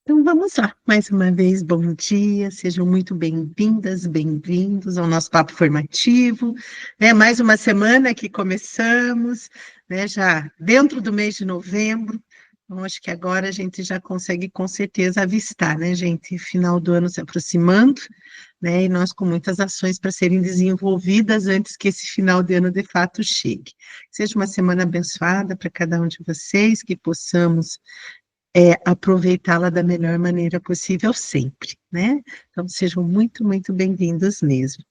Então vamos lá, mais uma vez, bom dia, sejam muito bem-vindas, bem-vindos ao nosso papo formativo, né? Mais uma semana que começamos, né? Já dentro do mês de novembro, então acho que agora a gente já consegue com certeza avistar, né, gente? Final do ano se aproximando, né? E nós com muitas ações para serem desenvolvidas antes que esse final de ano de fato chegue. Seja uma semana abençoada para cada um de vocês, que possamos aproveitá-la da melhor maneira possível sempre, né? Então, sejam muito, muito bem-vindos mesmo.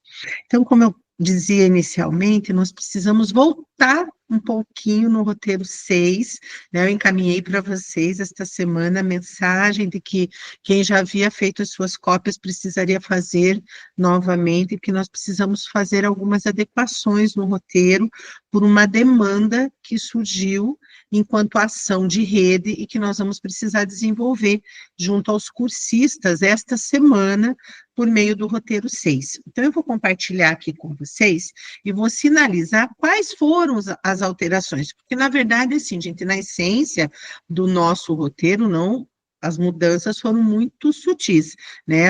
Então, como eu dizia inicialmente, nós precisamos voltar um pouquinho no roteiro 6, né? Eu encaminhei para vocês esta semana a mensagem de que quem já havia feito as suas cópias precisaria fazer novamente, porque nós precisamos fazer algumas adequações no roteiro por uma demanda que surgiu enquanto ação de rede e que nós vamos precisar desenvolver junto aos cursistas esta semana, por meio do roteiro 6. Então, eu vou compartilhar aqui com vocês e vou sinalizar quais foram as alterações, porque, na verdade, assim, gente, na essência do nosso roteiro, não, as mudanças foram muito sutis, né?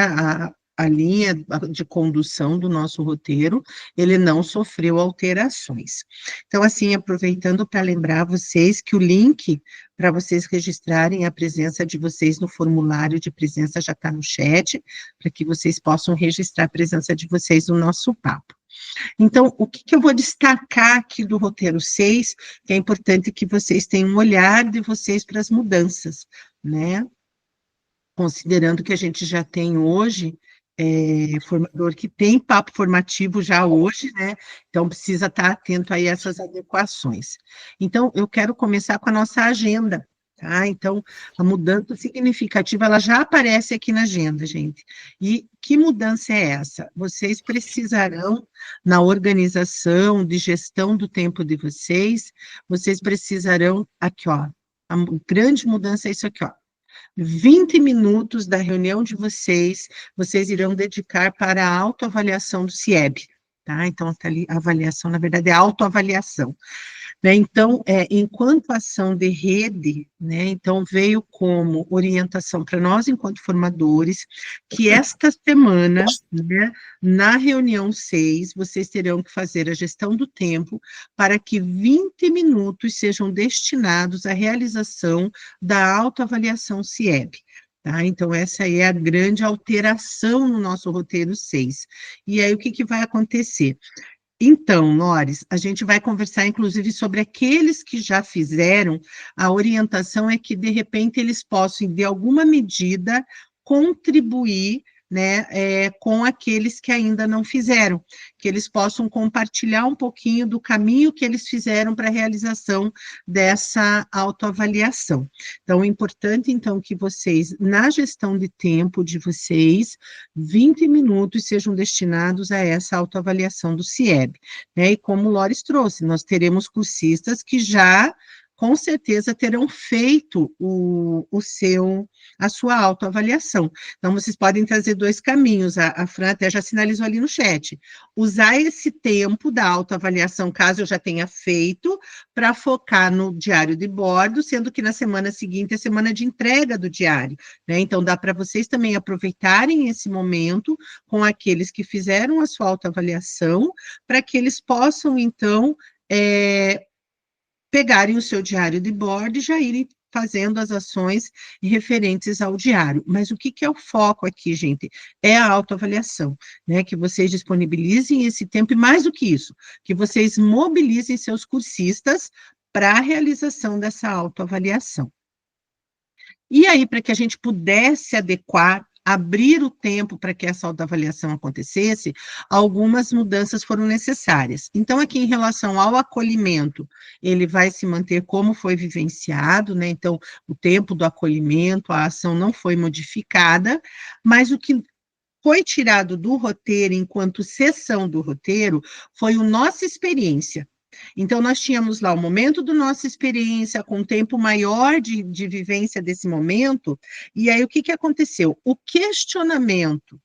A linha de condução do nosso roteiro, ele não sofreu alterações. Então, assim, aproveitando para lembrar vocês que o link para vocês registrarem a presença de vocês no formulário de presença já está no chat, para que vocês possam registrar a presença de vocês no nosso papo. Então, o que eu vou destacar aqui do roteiro 6, que é importante que vocês tenham um olhar de vocês para as mudanças, né? Considerando que a gente já tem hoje formador que tem papo formativo já hoje, né? Então, precisa estar atento aí a essas adequações. Então, eu quero começar com a nossa agenda, tá? Então, a mudança significativa, ela já aparece aqui na agenda, gente. E que mudança é essa? Vocês precisarão, na organização de gestão do tempo de vocês precisarão, aqui, ó, a grande mudança é isso aqui, ó. 20 minutos da reunião de vocês irão dedicar para a autoavaliação do CIEB, tá? Então, tá ali, a avaliação, na verdade, é a autoavaliação, né? Então, enquanto ação de rede, né, então veio como orientação para nós, enquanto formadores, que esta semana, né, na reunião 6, vocês terão que fazer a gestão do tempo para que 20 minutos sejam destinados à realização da autoavaliação CIEB. Tá? Então, essa aí é a grande alteração no nosso roteiro 6. E aí, o que vai acontecer? Então, Lores, a gente vai conversar, inclusive, sobre aqueles que já fizeram, a orientação é que, de repente, eles possam, de alguma medida, contribuir, né, com aqueles que ainda não fizeram, que eles possam compartilhar um pouquinho do caminho que eles fizeram para a realização dessa autoavaliação. Então, é importante, então, que vocês, na gestão de tempo de vocês, 20 minutos sejam destinados a essa autoavaliação do CIEB, né? E como o Lores trouxe, nós teremos cursistas que já, com certeza, terão feito a sua autoavaliação. Então, vocês podem trazer dois caminhos, a Fran até já sinalizou ali no chat, usar esse tempo da autoavaliação, caso eu já tenha feito, para focar no diário de bordo, sendo que na semana seguinte é a semana de entrega do diário, né? Então, dá para vocês também aproveitarem esse momento com aqueles que fizeram a sua autoavaliação, para que eles possam, então, pegarem o seu diário de bordo e já irem fazendo as ações referentes ao diário. Mas o que é o foco aqui, gente? É a autoavaliação, né? Que vocês disponibilizem esse tempo, e mais do que isso, que vocês mobilizem seus cursistas para a realização dessa autoavaliação. E aí, para que a gente pudesse adequar, abrir o tempo para que essa autoavaliação acontecesse, algumas mudanças foram necessárias. Então, aqui em relação ao acolhimento, ele vai se manter como foi vivenciado, né? Então, o tempo do acolhimento, a ação não foi modificada, mas o que foi tirado do roteiro, enquanto sessão do roteiro, foi a nossa experiência. Então, nós tínhamos lá o momento da nossa experiência, com um tempo maior de vivência desse momento, e aí o que aconteceu? O questionamento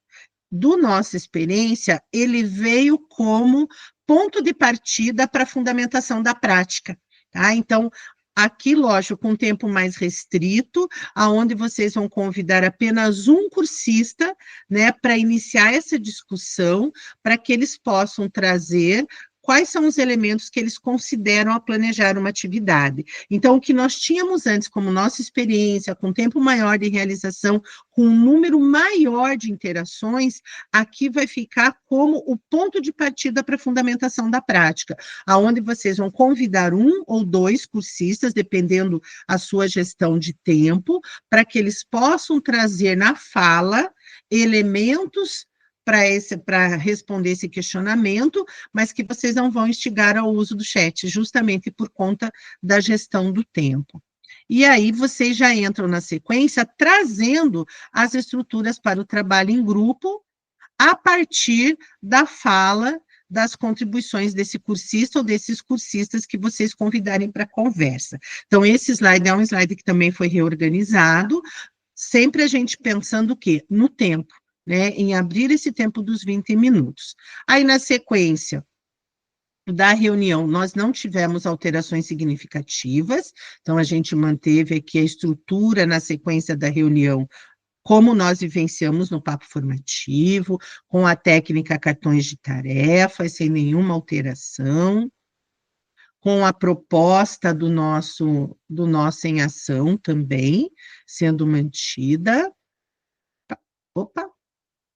do nossa experiência, ele veio como ponto de partida para a fundamentação da prática, tá? Então, Aqui, lógico, com um tempo mais restrito, aonde vocês vão convidar apenas um cursista, né, para iniciar essa discussão, para que eles possam trazer quais são os elementos que eles consideram a planejar uma atividade. Então, o que nós tínhamos antes como nossa experiência, com tempo maior de realização, com um número maior de interações, aqui vai ficar como o ponto de partida para a fundamentação da prática, aonde vocês vão convidar um ou dois cursistas, dependendo a sua gestão de tempo, para que eles possam trazer na fala elementos para responder esse questionamento, mas que vocês não vão instigar ao uso do chat, justamente por conta da gestão do tempo. E aí vocês já entram na sequência trazendo as estruturas para o trabalho em grupo a partir da fala das contribuições desse cursista ou desses cursistas que vocês convidarem para a conversa. Então, esse slide é um slide que também foi reorganizado, sempre a gente pensando o quê? No tempo, né? Em abrir esse tempo dos 20 minutos. Aí, na sequência da reunião, nós não tivemos alterações significativas, então a gente manteve aqui a estrutura na sequência da reunião, como nós vivenciamos no papo formativo, com a técnica cartões de tarefas, sem nenhuma alteração, com a proposta do nosso em ação também, sendo mantida. Opa,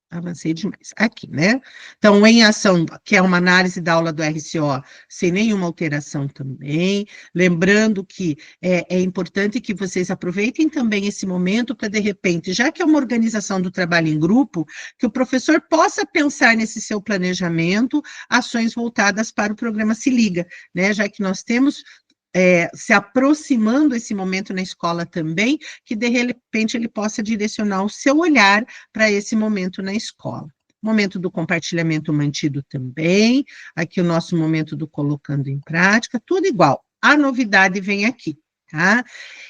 avancei demais. Aqui, né? Então, em ação, que é uma análise da aula do RCO, sem nenhuma alteração também. Lembrando que é importante que vocês aproveitem também esse momento para, de repente, já que é uma organização do trabalho em grupo, que o professor possa pensar nesse seu planejamento, ações voltadas para o programa Se Liga, né? Já que nós temos se aproximando esse momento na escola também, que de repente ele possa direcionar o seu olhar para esse momento na escola. Momento do compartilhamento mantido também, aqui o nosso momento do colocando em prática, tudo igual. A novidade vem aqui, tá?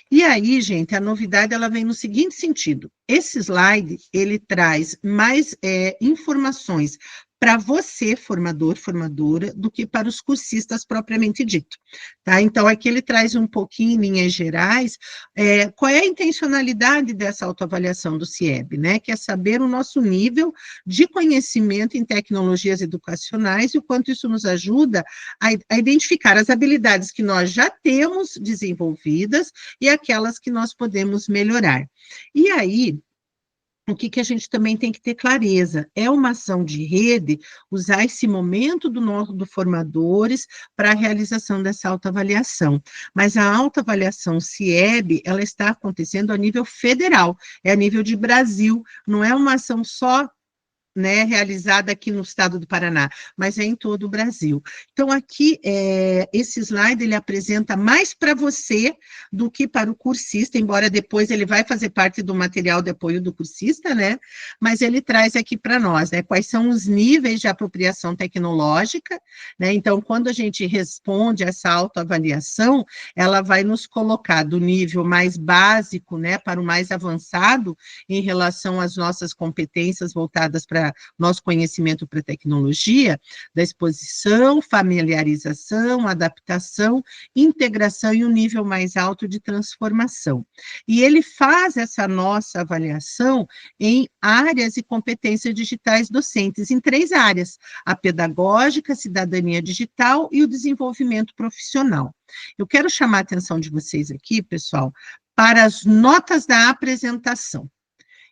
E aí, gente, a novidade ela vem no seguinte sentido: esse slide ele traz mais informações para você, formador, formadora, do que para os cursistas propriamente dito, tá? Então, aqui ele traz um pouquinho, em linhas gerais, qual é a intencionalidade dessa autoavaliação do CIEB, né? Que é saber o nosso nível de conhecimento em tecnologias educacionais e o quanto isso nos ajuda a identificar as habilidades que nós já temos desenvolvidas e aquelas que nós podemos melhorar. E aí, o que a gente também tem que ter clareza, é uma ação de rede, usar esse momento do formadores para a realização dessa autoavaliação. Mas a autoavaliação CIEB, ela está acontecendo a nível federal, é a nível de Brasil, não é uma ação só, né, realizada aqui no estado do Paraná, mas é em todo o Brasil. Então, aqui, esse slide, ele apresenta mais para você do que para o cursista, embora depois ele vai fazer parte do material de apoio do cursista, né, mas ele traz aqui para nós, né, quais são os níveis de apropriação tecnológica, né, então, quando a gente responde essa autoavaliação, ela vai nos colocar do nível mais básico, né, para o mais avançado, em relação às nossas competências voltadas para nosso conhecimento para tecnologia, da exposição, familiarização, adaptação, integração e um nível mais alto de transformação. E ele faz essa nossa avaliação em áreas e competências digitais docentes, em 3 áreas: a pedagógica, a cidadania digital e o desenvolvimento profissional. Eu quero chamar a atenção de vocês aqui, pessoal, para as notas da apresentação.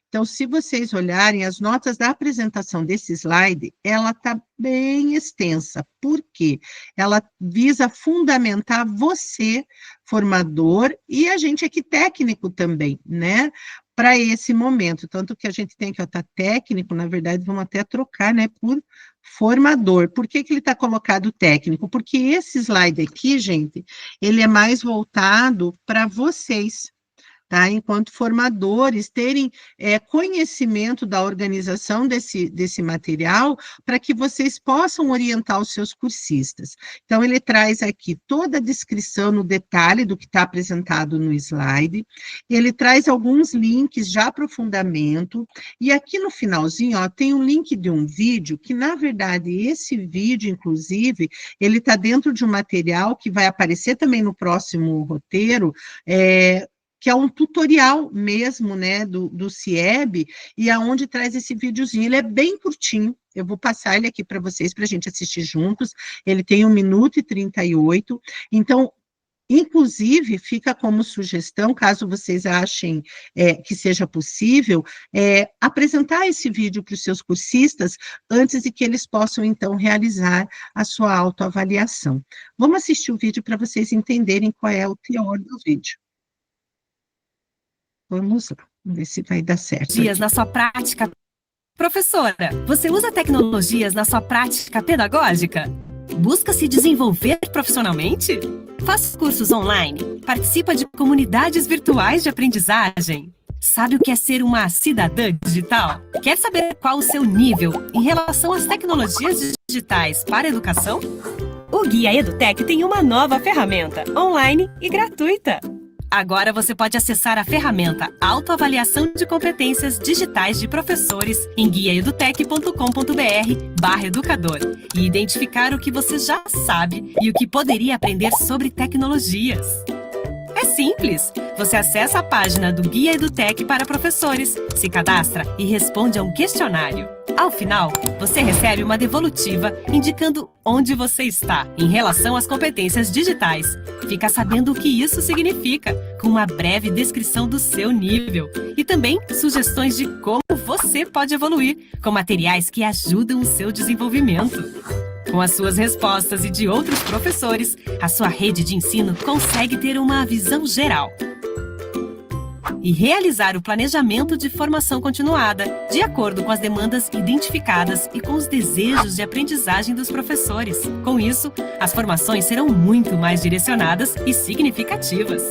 Então, se vocês olharem as notas da apresentação desse slide, ela está bem extensa. Por quê? Ela visa fundamentar você, formador, e a gente aqui técnico também, né? Para esse momento. Tanto que a gente tem que estar técnico, na verdade, vamos até trocar, né? Por formador. Por que ele está colocado técnico? Porque esse slide aqui, gente, ele é mais voltado para vocês. tá? Enquanto formadores, terem conhecimento da organização desse material, para que vocês possam orientar os seus cursistas. Então, ele traz aqui toda a descrição no detalhe do que está apresentado no slide, ele traz alguns links de aprofundamento, e aqui no finalzinho, ó, tem um link de um vídeo, que na verdade esse vídeo, inclusive, ele está dentro de um material que vai aparecer também no próximo roteiro, que é um tutorial mesmo, né, do CIEB, e aonde traz esse videozinho. Ele é bem curtinho, eu vou passar ele aqui para vocês, para a gente assistir juntos. Ele tem 1 minuto e 38, então, inclusive, fica como sugestão, caso vocês achem que seja possível, apresentar esse vídeo para os seus cursistas antes de que eles possam, então, realizar a sua autoavaliação. Vamos assistir o vídeo para vocês entenderem qual é o teor do vídeo. Vamos lá, vamos ver se vai dar certo. Dias na sua prática. Professora, você usa tecnologias na sua prática pedagógica? Busca se desenvolver profissionalmente? Faz cursos online? Participa de comunidades virtuais de aprendizagem? Sabe o que é ser uma cidadã digital? Quer saber qual o seu nível em relação às tecnologias digitais para a educação? O Guia EduTech tem uma nova ferramenta, online e gratuita. Agora você pode acessar a ferramenta Autoavaliação de Competências Digitais de Professores em guiaedutech.com.br/educador e identificar o que você já sabe e o que poderia aprender sobre tecnologias. É simples! Você acessa a página do Guia EduTech para professores, se cadastra e responde a um questionário. Ao final, você recebe uma devolutiva indicando onde você está em relação às competências digitais. Fica sabendo o que isso significa, com uma breve descrição do seu nível e também sugestões de como você pode evoluir, com materiais que ajudam o seu desenvolvimento. Com as suas respostas e de outros professores, a sua rede de ensino consegue ter uma visão geral e realizar o planejamento de formação continuada, de acordo com as demandas identificadas e com os desejos de aprendizagem dos professores. Com isso, as formações serão muito mais direcionadas e significativas.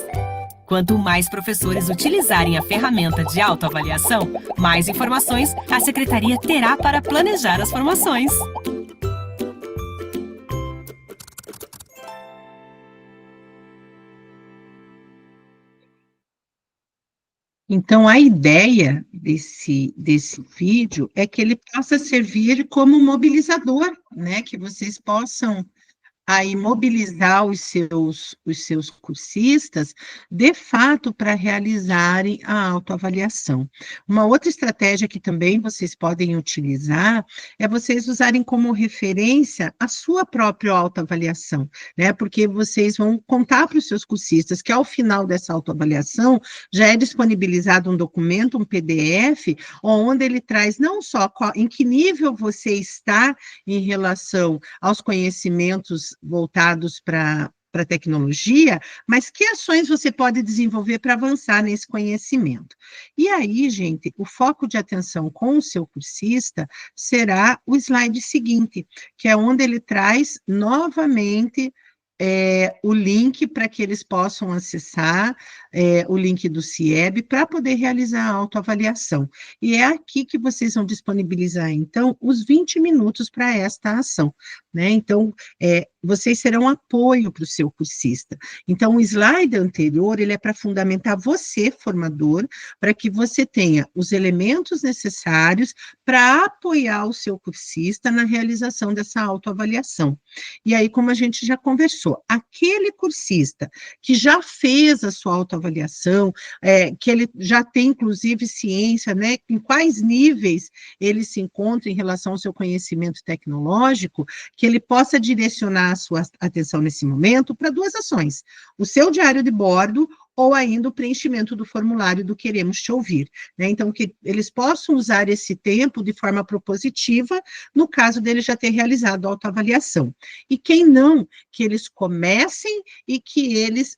Quanto mais professores utilizarem a ferramenta de autoavaliação, mais informações a secretaria terá para planejar as formações. Então, a ideia desse vídeo é que ele possa servir como mobilizador, né? Que vocês possam aí mobilizar os seus cursistas, de fato, para realizarem a autoavaliação. Uma outra estratégia que também vocês podem utilizar é vocês usarem como referência a sua própria autoavaliação, né? Porque vocês vão contar para os seus cursistas que, ao final dessa autoavaliação, já é disponibilizado um documento, um PDF, onde ele traz não só em que nível você está em relação aos conhecimentos voltados para a tecnologia, mas que ações você pode desenvolver para avançar nesse conhecimento. E aí, gente, o foco de atenção com o seu cursista será o slide seguinte, que é onde ele traz novamente o link para que eles possam acessar o link do CIEB para poder realizar a autoavaliação. E é aqui que vocês vão disponibilizar, então, os 20 minutos para esta ação, né? Então, vocês serão apoio para o seu cursista. Então, o slide anterior, ele é para fundamentar você, formador, para que você tenha os elementos necessários para apoiar o seu cursista na realização dessa autoavaliação. E aí, como a gente já conversou, aquele cursista que já fez a sua autoavaliação, que ele já tem, inclusive, ciência, né, em quais níveis ele se encontra em relação ao seu conhecimento tecnológico, que ele possa direcionar a sua atenção nesse momento para 2 ações: o seu diário de bordo ou ainda o preenchimento do formulário do Queremos Te Ouvir, né? Então, que eles possam usar esse tempo de forma propositiva, no caso dele já ter realizado a autoavaliação. E quem não, que eles comecem e que eles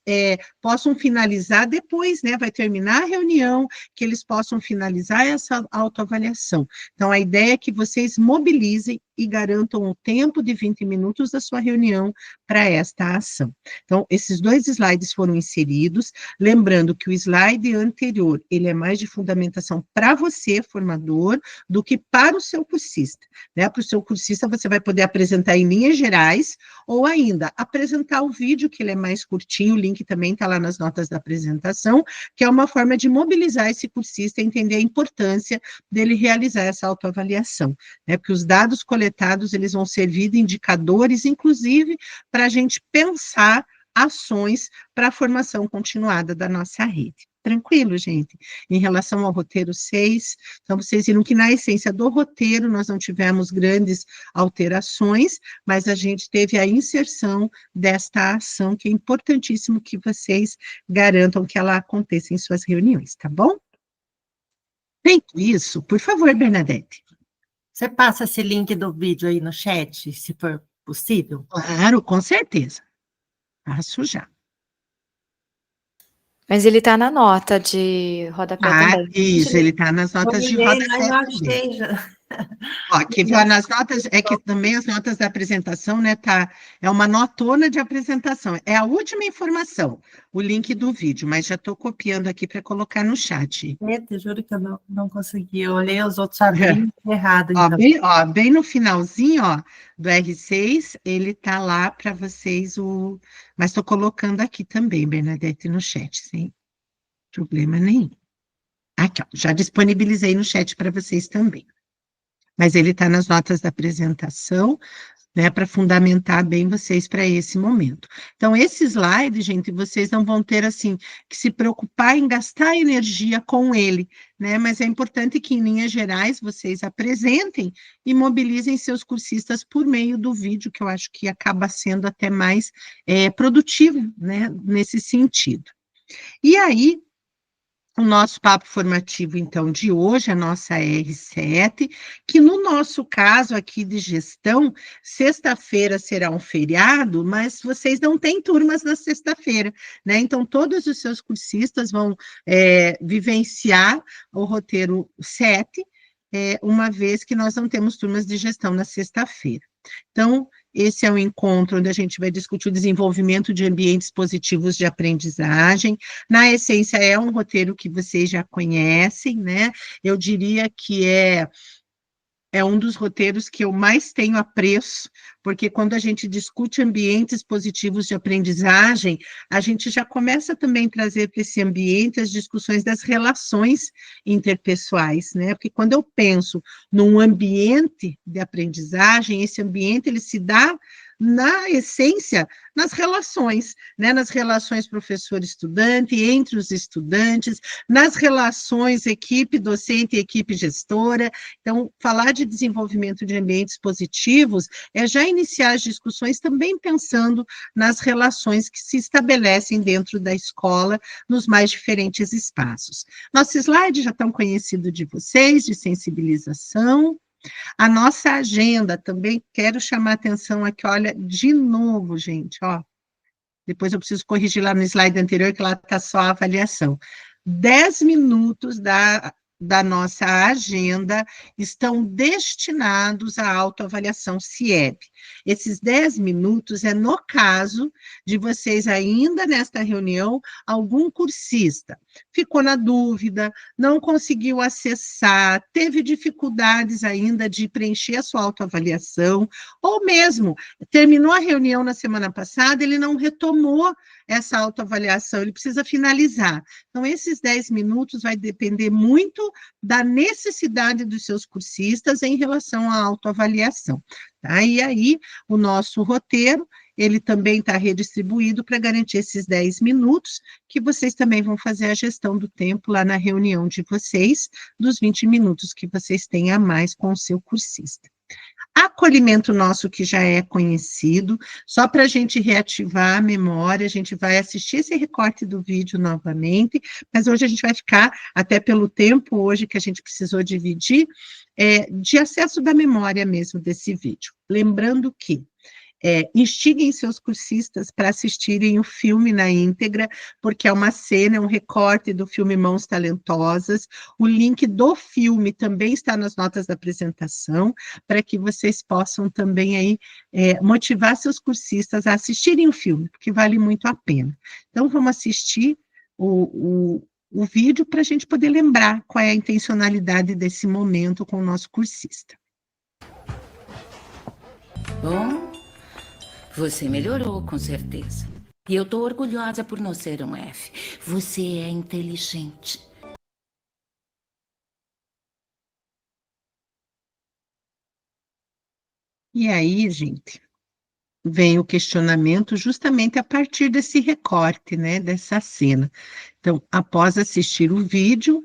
possam finalizar depois, né? Vai terminar a reunião, que eles possam finalizar essa autoavaliação. Então, a ideia é que vocês mobilizem e garantam o tempo de 20 minutos da sua reunião para esta ação. Então, esses 2 slides foram inseridos, lembrando que o slide anterior, ele é mais de fundamentação para você, formador, do que para o seu cursista, né? Para o seu cursista, você vai poder apresentar em linhas gerais, ou ainda, apresentar o vídeo, que ele é mais curtinho, o link também está lá nas notas da apresentação, que é uma forma de mobilizar esse cursista a entender a importância dele realizar essa autoavaliação, né? Porque os dados coletados, eles vão servir de indicadores, inclusive, para a gente pensar ações para a formação continuada da nossa rede. Tranquilo, gente? Em relação ao roteiro 6, então vocês viram que na essência do roteiro nós não tivemos grandes alterações, mas a gente teve a inserção desta ação, que é importantíssimo que vocês garantam que ela aconteça em suas reuniões, tá bom? Feito isso, por favor, Bernadette. Você passa esse link do vídeo aí no chat, se for possível? Claro, com certeza. Passo já. Mas ele está na nota de rodapé também. Isso, ele está nas notas de rodapé Mas eu também. achei já. Ó, que nas notas, é que também as notas da apresentação, né, é uma notona de apresentação, é a última informação, o link do vídeo, mas já estou copiando aqui para colocar no chat. Eita, juro que eu não consegui, eu olhei os outros abrinhos errado. Então. Bem no finalzinho, ó, do R6, ele tá lá para vocês, mas estou colocando aqui também, Bernadette, no chat, sem problema nenhum. Aqui, ó, já disponibilizei no chat para vocês também. Mas ele está nas notas da apresentação, né, para fundamentar bem vocês para esse momento. Então, esse slide, gente, vocês não vão ter, assim, que se preocupar em gastar energia com ele, né, mas é importante que, em linhas gerais, vocês apresentem e mobilizem seus cursistas por meio do vídeo, que eu acho que acaba sendo até mais produtivo, né, nesse sentido. E aí, o nosso papo formativo, então, de hoje, a nossa R7, que no nosso caso aqui de gestão, sexta-feira será um feriado, mas vocês não têm turmas na sexta-feira, né? Então, todos os seus cursistas vão vivenciar o roteiro 7, uma vez que nós não temos turmas de gestão na sexta-feira. Então, esse é um encontro onde a gente vai discutir o desenvolvimento de ambientes positivos de aprendizagem. Na essência, é um roteiro que vocês já conhecem, né? Eu diria que é um dos roteiros que eu mais tenho apreço, porque quando a gente discute ambientes positivos de aprendizagem, a gente já começa também a trazer para esse ambiente as discussões das relações interpessoais, né? Porque quando eu penso num ambiente de aprendizagem, esse ambiente ele se dá na essência, nas relações, né? Nas relações professor-estudante, entre os estudantes, nas relações equipe docente e equipe gestora. Então, falar de desenvolvimento de ambientes positivos é já iniciar as discussões também pensando nas relações que se estabelecem dentro da escola, nos mais diferentes espaços. Nosso slide já tão conhecido de vocês, de sensibilização. A nossa agenda, também quero chamar a atenção aqui, olha, de novo, gente, ó, depois eu preciso corrigir lá no slide anterior, que lá está só a avaliação. 10 minutos da nossa agenda estão destinados à autoavaliação CIEB. Esses 10 minutos é no caso de vocês ainda nesta reunião, algum cursista ficou na dúvida, não conseguiu acessar, teve dificuldades ainda de preencher a sua autoavaliação, ou mesmo terminou a reunião na semana passada, ele não retomou essa autoavaliação, ele precisa finalizar. Então, esses 10 minutos vai depender muito da necessidade dos seus cursistas em relação à autoavaliação. Tá? E aí, o nosso roteiro, ele também está redistribuído para garantir esses 10 minutos, que vocês também vão fazer a gestão do tempo lá na reunião de vocês, dos 20 minutos que vocês têm a mais com o seu cursista. Acolhimento nosso que já é conhecido, só para a gente reativar a memória, a gente vai assistir esse recorte do vídeo novamente, mas hoje a gente vai ficar, até pelo tempo hoje que a gente precisou dividir, de acesso da memória mesmo desse vídeo. Lembrando que Instiguem seus cursistas para assistirem o filme na íntegra, porque é uma cena, é um recorte do filme Mãos Talentosas. O link do filme também está nas notas da apresentação, para que vocês possam também aí motivar seus cursistas a assistirem o filme, porque vale muito a pena. Então, vamos assistir o vídeo para a gente poder lembrar qual é a intencionalidade desse momento com o nosso cursista. Bom, você melhorou, com certeza. E eu tô orgulhosa por não ser um F. Você é inteligente. E aí, gente, vem o questionamento justamente a partir desse recorte, né, dessa cena. Então, após assistir o vídeo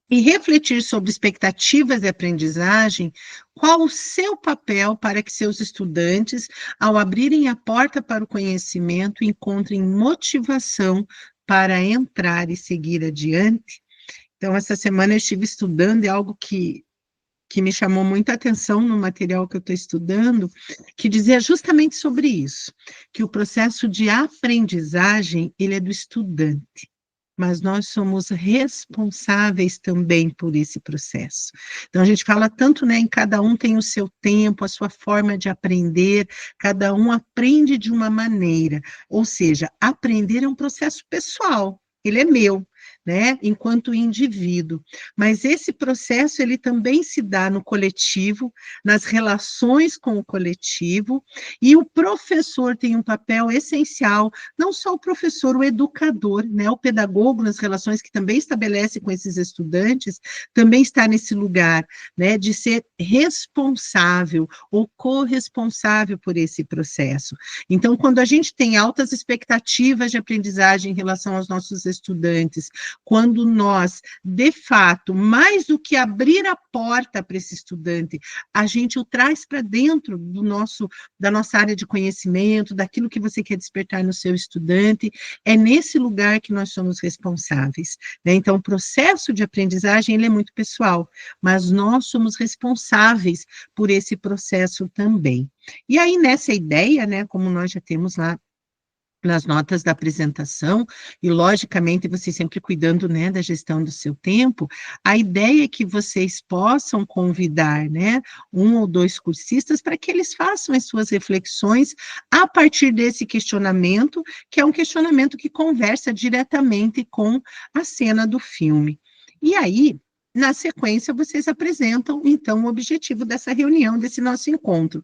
e refletir sobre expectativas de aprendizagem, qual o seu papel para que seus estudantes, ao abrirem a porta para o conhecimento, encontrem motivação para entrar e seguir adiante? Então, essa semana eu estive estudando, é algo que me chamou muita atenção no material que eu estou estudando, que dizia justamente sobre isso, que o processo de aprendizagem, ele é do estudante, mas nós somos responsáveis também por esse processo. Então, a gente fala tanto, né, em cada um tem o seu tempo, a sua forma de aprender, cada um aprende de uma maneira, ou seja, aprender é um processo pessoal, ele é meu, né, enquanto indivíduo, mas esse processo, ele também se dá no coletivo, nas relações com o coletivo, e o professor tem um papel essencial, não só o professor, o educador, né, o pedagogo nas relações que também estabelece com esses estudantes, também está nesse lugar, né, de ser responsável ou corresponsável por esse processo. Então, quando a gente tem altas expectativas de aprendizagem em relação aos nossos estudantes, quando nós, de fato, mais do que abrir a porta para esse estudante, a gente o traz para dentro da nossa área de conhecimento, daquilo que você quer despertar no seu estudante, é nesse lugar que nós somos responsáveis, né? Então, o processo de aprendizagem, ele é muito pessoal, mas nós somos responsáveis por esse processo também. E aí, nessa ideia, né, como nós já temos lá nas notas da apresentação, e logicamente vocês sempre cuidando, né, da gestão do seu tempo, a ideia é que vocês possam convidar, né, 1 ou 2 cursistas para que eles façam as suas reflexões a partir desse questionamento, que é um questionamento que conversa diretamente com a cena do filme. E aí, na sequência, vocês apresentam, então, o objetivo dessa reunião, desse nosso encontro,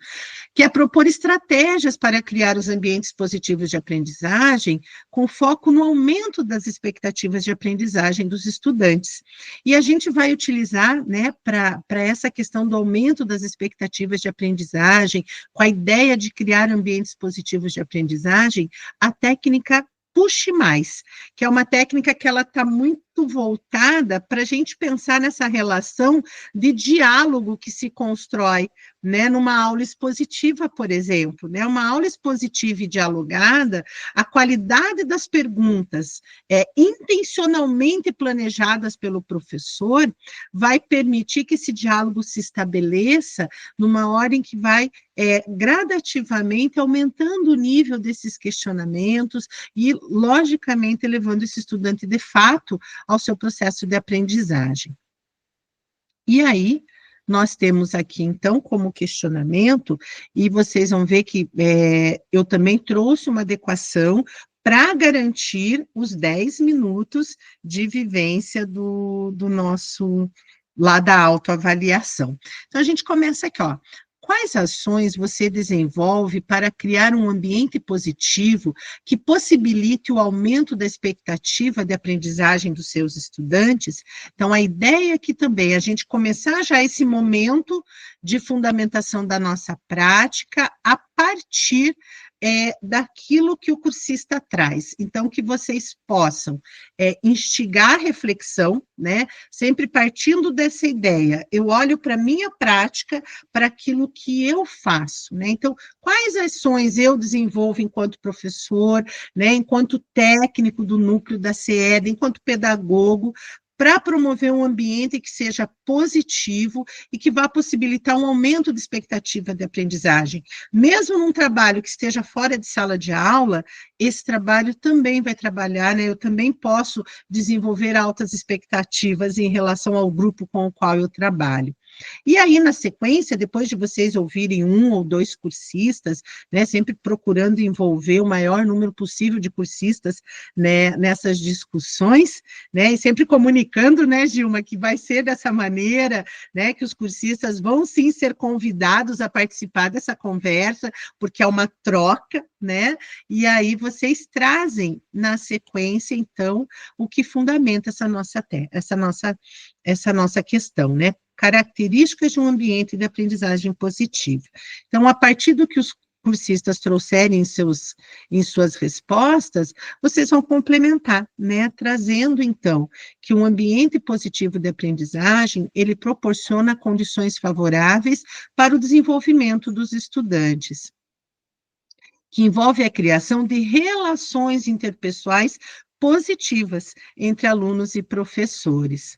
que é propor estratégias para criar os ambientes positivos de aprendizagem, com foco no aumento das expectativas de aprendizagem dos estudantes. E a gente vai utilizar, né, para essa questão do aumento das expectativas de aprendizagem, com a ideia de criar ambientes positivos de aprendizagem, a técnica Puxe Mais, que é uma técnica que ela está muito voltada para a gente pensar nessa relação de diálogo que se constrói, né, numa aula expositiva, por exemplo, né, uma aula expositiva e dialogada, a qualidade das perguntas intencionalmente planejadas pelo professor vai permitir que esse diálogo se estabeleça numa hora em que vai gradativamente aumentando o nível desses questionamentos e, logicamente, levando esse estudante, de fato, ao seu processo de aprendizagem. E aí, nós temos aqui, então, como questionamento, e vocês vão ver que eu também trouxe uma adequação para garantir os 10 minutos de vivência do nosso, lá da autoavaliação. Então, a gente começa aqui, ó. Quais ações você desenvolve para criar um ambiente positivo que possibilite o aumento da expectativa de aprendizagem dos seus estudantes? Então, a ideia aqui também é a gente começar já esse momento de fundamentação da nossa prática a partir daquilo que o cursista traz. Então, que vocês possam instigar a reflexão, né? Sempre partindo dessa ideia. Eu olho para a minha prática, para aquilo que eu faço, né? Então, quais ações eu desenvolvo enquanto professor, né? Enquanto técnico do núcleo da CED, enquanto pedagogo, para promover um ambiente que seja positivo e que vá possibilitar um aumento de expectativa de aprendizagem. Mesmo num trabalho que esteja fora de sala de aula, esse trabalho também vai trabalhar, né? Eu também posso desenvolver altas expectativas em relação ao grupo com o qual eu trabalho. E aí, na sequência, depois de vocês ouvirem 1 ou 2 cursistas, né, sempre procurando envolver o maior número possível de cursistas, né, nessas discussões, né, e sempre comunicando, né, Gilma, que vai ser dessa maneira, né, que os cursistas vão sim ser convidados a participar dessa conversa, porque é uma troca, né, e aí vocês trazem na sequência, então, o que fundamenta essa nossa questão, né? Características de um ambiente de aprendizagem positiva. Então, a partir do que os cursistas trouxerem em suas respostas, vocês vão complementar, né? Trazendo, então, que um ambiente positivo de aprendizagem, ele proporciona condições favoráveis para o desenvolvimento dos estudantes, que envolve a criação de relações interpessoais positivas entre alunos e professores.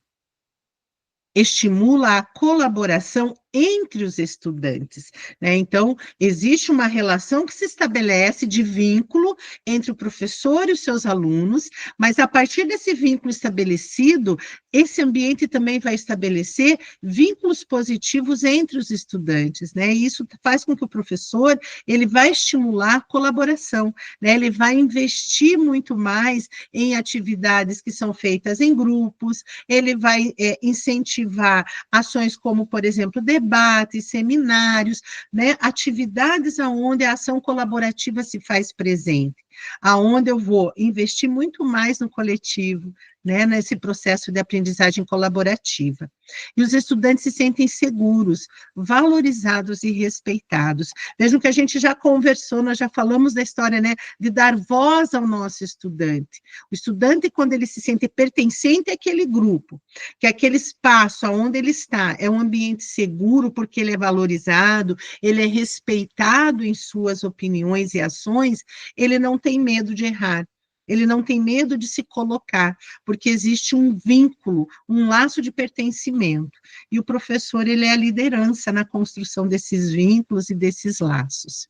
Estimula a colaboração entre os estudantes, né? Então, existe uma relação que se estabelece de vínculo entre o professor e os seus alunos, mas a partir desse vínculo estabelecido, esse ambiente também vai estabelecer vínculos positivos entre os estudantes, né? E isso faz com que o professor, ele vai estimular a colaboração, né? Ele vai investir muito mais em atividades que são feitas em grupos, ele vai incentivar ações como, por exemplo, debates, seminários, né, atividades onde a ação colaborativa se faz presente, aonde eu vou investir muito mais no coletivo, né, nesse processo de aprendizagem colaborativa. E os estudantes se sentem seguros, valorizados e respeitados. Vejam que a gente já conversou, nós já falamos da história, né, de dar voz ao nosso estudante. O estudante, quando ele se sente pertencente àquele grupo, que aquele espaço onde ele está é um ambiente seguro, porque ele é valorizado, ele é respeitado em suas opiniões e ações, ele não tem medo de errar. Ele não tem medo de se colocar, porque existe um vínculo, um laço de pertencimento. E o professor, ele é a liderança na construção desses vínculos e desses laços.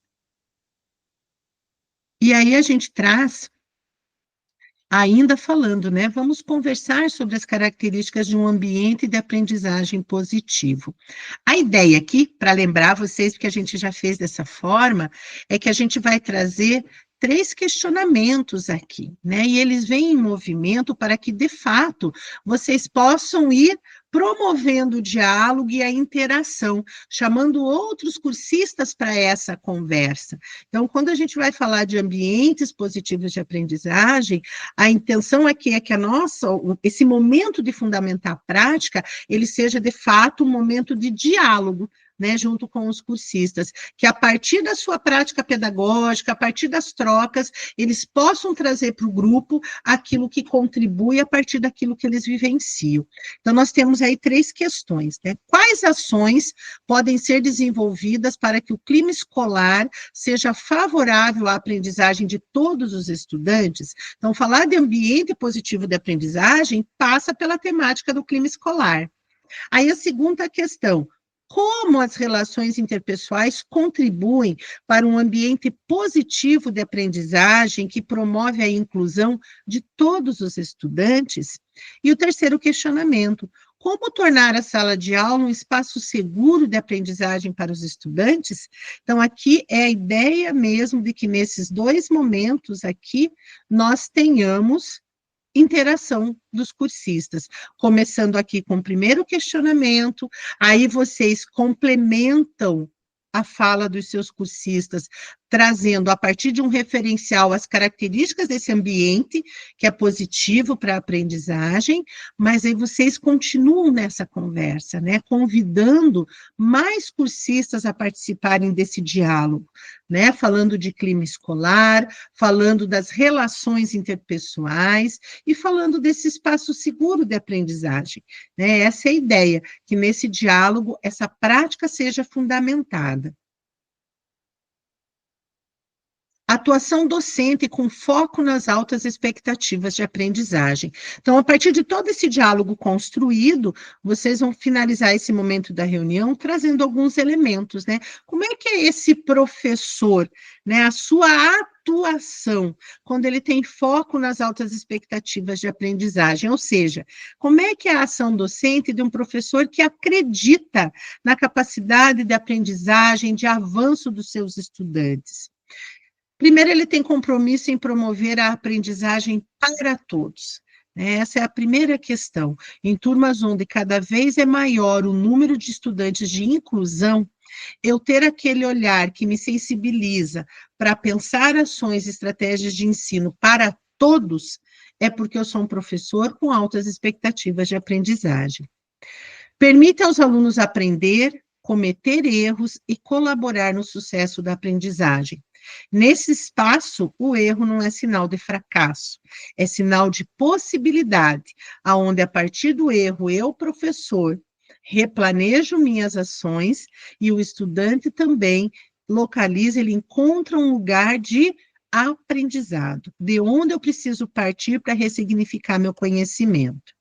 E aí a gente traz, ainda falando, né? Vamos conversar sobre as características de um ambiente de aprendizagem positivo. A ideia aqui, para lembrar vocês, porque a gente já fez dessa forma, é que a gente vai trazer 3 questionamentos aqui, né? E eles vêm em movimento para que, de fato, vocês possam ir promovendo o diálogo e a interação, chamando outros cursistas para essa conversa. Então, quando a gente vai falar de ambientes positivos de aprendizagem, a intenção aqui é que esse momento de fundamentar a prática, ele seja, de fato, um momento de diálogo, né, junto com os cursistas, que a partir da sua prática pedagógica, a partir das trocas, eles possam trazer para o grupo aquilo que contribui a partir daquilo que eles vivenciam. Então, nós temos aí 3 questões, né? Quais ações podem ser desenvolvidas para que o clima escolar seja favorável à aprendizagem de todos os estudantes? Então, falar de ambiente positivo de aprendizagem passa pela temática do clima escolar. Aí, a segunda questão: como as relações interpessoais contribuem para um ambiente positivo de aprendizagem que promove a inclusão de todos os estudantes? E o terceiro questionamento: como tornar a sala de aula um espaço seguro de aprendizagem para os estudantes? Então, aqui é a ideia mesmo de que nesses 2 momentos aqui, nós tenhamos interação dos cursistas, começando aqui com o primeiro questionamento, aí vocês complementam a fala dos seus cursistas, trazendo a partir de um referencial as características desse ambiente, que é positivo para a aprendizagem, mas aí vocês continuam nessa conversa, né, convidando mais cursistas a participarem desse diálogo, né, falando de clima escolar, falando das relações interpessoais e falando desse espaço seguro de aprendizagem, né, essa é a ideia, que nesse diálogo essa prática seja fundamentada. Atuação docente com foco nas altas expectativas de aprendizagem. Então, a partir de todo esse diálogo construído, vocês vão finalizar esse momento da reunião trazendo alguns elementos, né? Como é que é esse professor, né? A sua atuação, quando ele tem foco nas altas expectativas de aprendizagem, ou seja, como é que é a ação docente de um professor que acredita na capacidade de aprendizagem, de avanço dos seus estudantes? Primeiro, ele tem compromisso em promover a aprendizagem para todos. Essa é a primeira questão. Em turmas onde cada vez é maior o número de estudantes de inclusão, eu ter aquele olhar que me sensibiliza para pensar ações e estratégias de ensino para todos, é porque eu sou um professor com altas expectativas de aprendizagem. Permite aos alunos aprender, cometer erros e colaborar no sucesso da aprendizagem. Nesse espaço, o erro não é sinal de fracasso, é sinal de possibilidade, aonde a partir do erro, eu, professor, replanejo minhas ações e o estudante também localiza, ele encontra um lugar de aprendizado, de onde eu preciso partir para ressignificar meu conhecimento.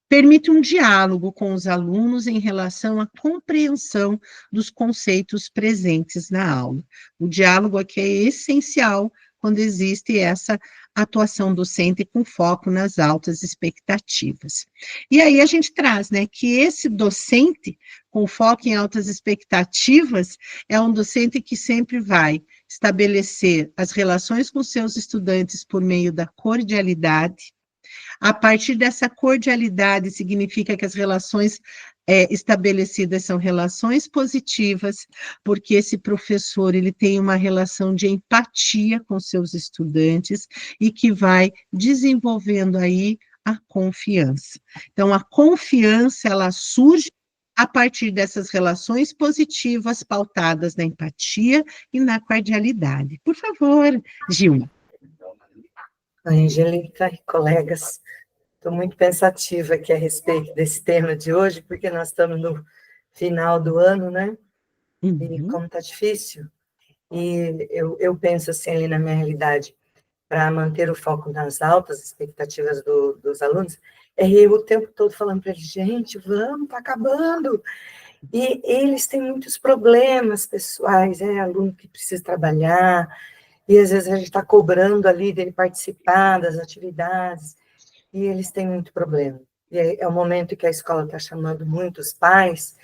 Permite um diálogo com os alunos em relação à compreensão dos conceitos presentes na aula. O diálogo aqui é essencial quando existe essa atuação docente com foco nas altas expectativas. E aí a gente traz, né, que esse docente com foco em altas expectativas é um docente que sempre vai estabelecer as relações com seus estudantes por meio da cordialidade. A partir dessa cordialidade, significa que as relações estabelecidas são relações positivas, porque esse professor ele tem uma relação de empatia com seus estudantes e que vai desenvolvendo aí a confiança. Então, a confiança, ela surge a partir dessas relações positivas pautadas na empatia e na cordialidade. Por favor, Gilma. Angélica e colegas, estou muito pensativa aqui a respeito desse tema de hoje, porque nós estamos no final do ano, né? E como está difícil, e eu penso assim ali na minha realidade, para manter o foco nas altas expectativas dos alunos, é eu o tempo todo falando para eles, gente, vamos, está acabando. E eles têm muitos problemas pessoais, aluno que precisa trabalhar, e às vezes a gente está cobrando ali dele participar das atividades, e eles têm muito problema. E é o momento que a escola está chamando muitos pais,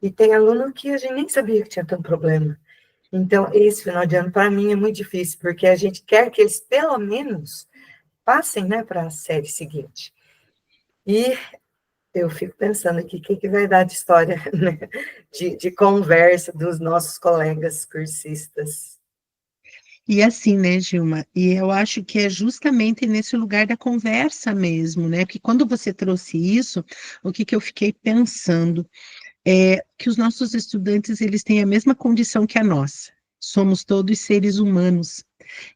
e tem aluno que a gente nem sabia que tinha tanto problema. Então, esse final de ano, para mim, é muito difícil, porque a gente quer que eles, pelo menos, passem, né, para a série seguinte. E eu fico pensando aqui, o que vai dar de história, né, de conversa dos nossos colegas cursistas. E assim, né, Gilma, e eu acho que é justamente nesse lugar da conversa mesmo, né, porque quando você trouxe isso, o que eu fiquei pensando é que os nossos estudantes, eles têm a mesma condição que a nossa, somos todos seres humanos,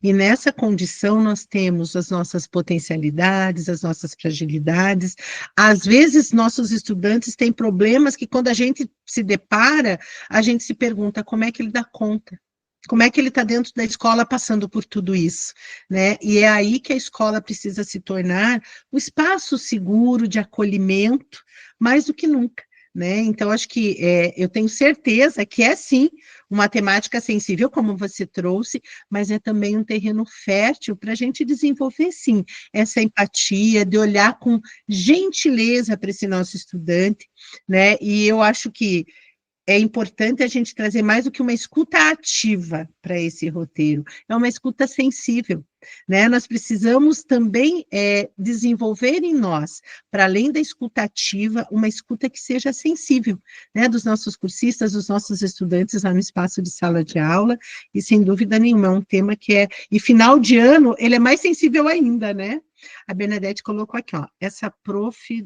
e nessa condição nós temos as nossas potencialidades, as nossas fragilidades, às vezes nossos estudantes têm problemas que quando a gente se depara, a gente se pergunta como é que ele dá conta. Como é que ele está dentro da escola passando por tudo isso, né? E é aí que a escola precisa se tornar um espaço seguro de acolhimento, mais do que nunca, né? Então, acho que eu tenho certeza que é, sim, uma temática sensível, como você trouxe, mas é também um terreno fértil para a gente desenvolver, sim, essa empatia, de olhar com gentileza para esse nosso estudante, né? E eu acho que é importante a gente trazer mais do que uma escuta ativa para esse roteiro, é uma escuta sensível, né? Nós precisamos também desenvolver em nós, para além da escuta ativa, uma escuta que seja sensível, né? Dos nossos cursistas, dos nossos estudantes lá no espaço de sala de aula, e sem dúvida nenhuma, é um tema que e final de ano, ele é mais sensível ainda, né? A Bernadette colocou aqui, ó, essa prof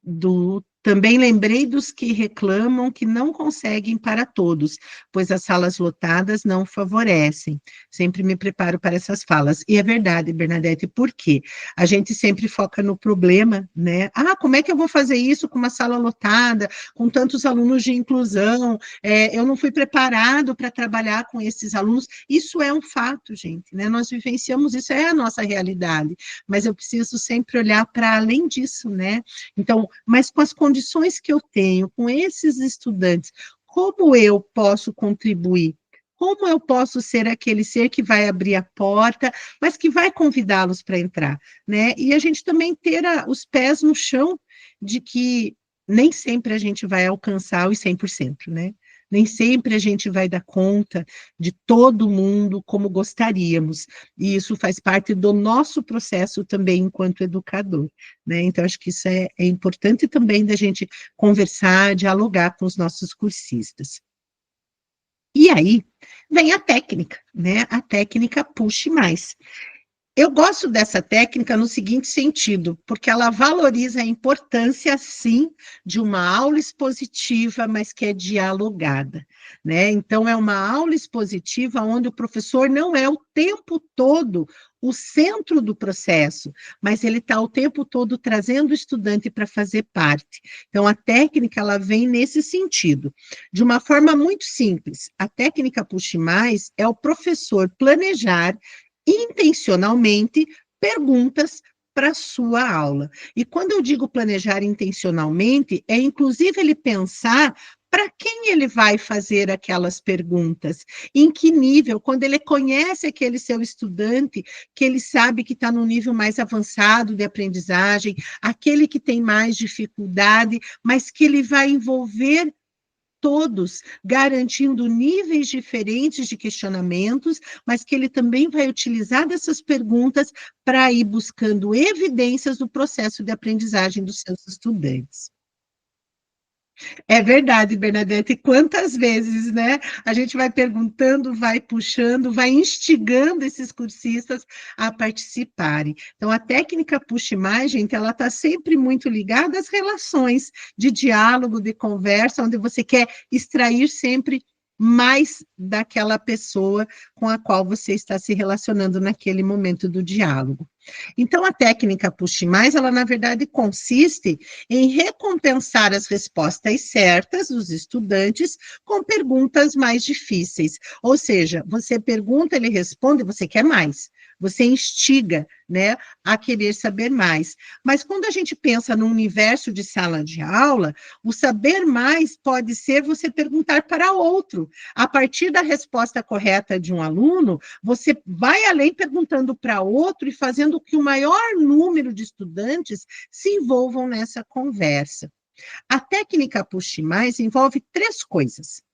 do Também lembrei dos que reclamam que não conseguem para todos, pois as salas lotadas não favorecem. Sempre me preparo para essas falas. E é verdade, Bernadette, por quê? A gente sempre foca no problema, né? Como é que eu vou fazer isso com uma sala lotada, com tantos alunos de inclusão? Eu não fui preparado para trabalhar com esses alunos. Isso é um fato, gente, né? Nós vivenciamos isso, é a nossa realidade. Mas eu preciso sempre olhar para além disso, né? Então, mas com as condições que eu tenho, com esses estudantes, como eu posso contribuir? Como eu posso ser aquele ser que vai abrir a porta, mas que vai convidá-los para entrar, né? E a gente também ter os pés no chão de que nem sempre a gente vai alcançar os 100%, né? Nem sempre a gente vai dar conta de todo mundo como gostaríamos, e isso faz parte do nosso processo também enquanto educador, né? Então, acho que isso é importante também da gente conversar, dialogar com os nossos cursistas. E aí, vem a técnica, né? A técnica Puxe Mais. Eu gosto dessa técnica no seguinte sentido, porque ela valoriza a importância, sim, de uma aula expositiva, mas que é dialogada, né? Então, é uma aula expositiva onde o professor não é o tempo todo o centro do processo, mas ele está o tempo todo trazendo o estudante para fazer parte. Então, a técnica, ela vem nesse sentido. De uma forma muito simples, a técnica Puxe Mais é o professor planejar intencionalmente perguntas para a sua aula. E quando eu digo planejar intencionalmente, é inclusive ele pensar para quem ele vai fazer aquelas perguntas, em que nível, quando ele conhece aquele seu estudante, que ele sabe que está no nível mais avançado de aprendizagem, aquele que tem mais dificuldade, mas que ele vai envolver todos, garantindo níveis diferentes de questionamentos, mas que ele também vai utilizar dessas perguntas para ir buscando evidências do processo de aprendizagem dos seus estudantes. É verdade, Bernadette, e quantas vezes, né, a gente vai perguntando, vai puxando, vai instigando esses cursistas a participarem. Então, a técnica Puxe Mais, gente, ela está sempre muito ligada às relações de diálogo, de conversa, onde você quer extrair sempre mais daquela pessoa com a qual você está se relacionando naquele momento do diálogo. Então, a técnica Puxe Mais, ela, na verdade, consiste em recompensar as respostas certas dos estudantes com perguntas mais difíceis. Ou seja, você pergunta, ele responde, você quer mais. Você instiga, né, a querer saber mais. Mas quando a gente pensa no universo de sala de aula, o saber mais pode ser você perguntar para outro. A partir da resposta correta de um aluno, você vai além perguntando para outro e fazendo que o maior número de estudantes se envolvam nessa conversa. A técnica Puxe Mais envolve 3 coisas.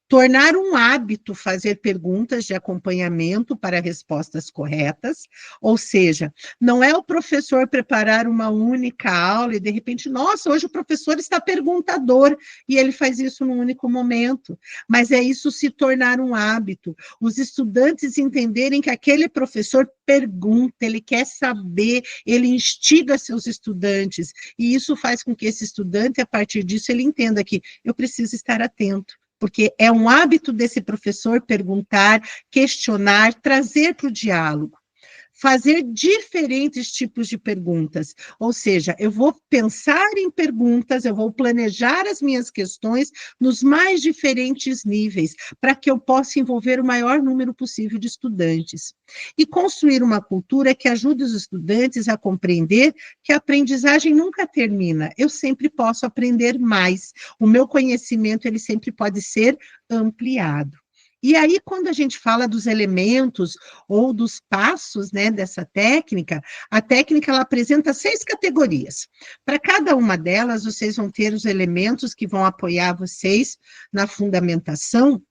Tornar um hábito fazer perguntas de acompanhamento para respostas corretas, ou seja, não é o professor preparar uma única aula e, de repente, nossa, hoje o professor está perguntador, e ele faz isso num único momento, mas é isso se tornar um hábito, os estudantes entenderem que aquele professor pergunta, ele quer saber, ele instiga seus estudantes, e isso faz com que esse estudante, a partir disso, ele entenda que eu preciso estar atento, porque é um hábito desse professor perguntar, questionar, trazer para o diálogo, fazer diferentes tipos de perguntas, ou seja, eu vou pensar em perguntas, eu vou planejar as minhas questões nos mais diferentes níveis, para que eu possa envolver o maior número possível de estudantes. E construir uma cultura que ajude os estudantes a compreender que a aprendizagem nunca termina, eu sempre posso aprender mais, o meu conhecimento ele sempre pode ser ampliado. E aí, quando a gente fala dos elementos ou dos passos, né, dessa técnica, a técnica ela apresenta 6 categorias. Para cada uma delas, vocês vão ter os elementos que vão apoiar vocês na fundamentação,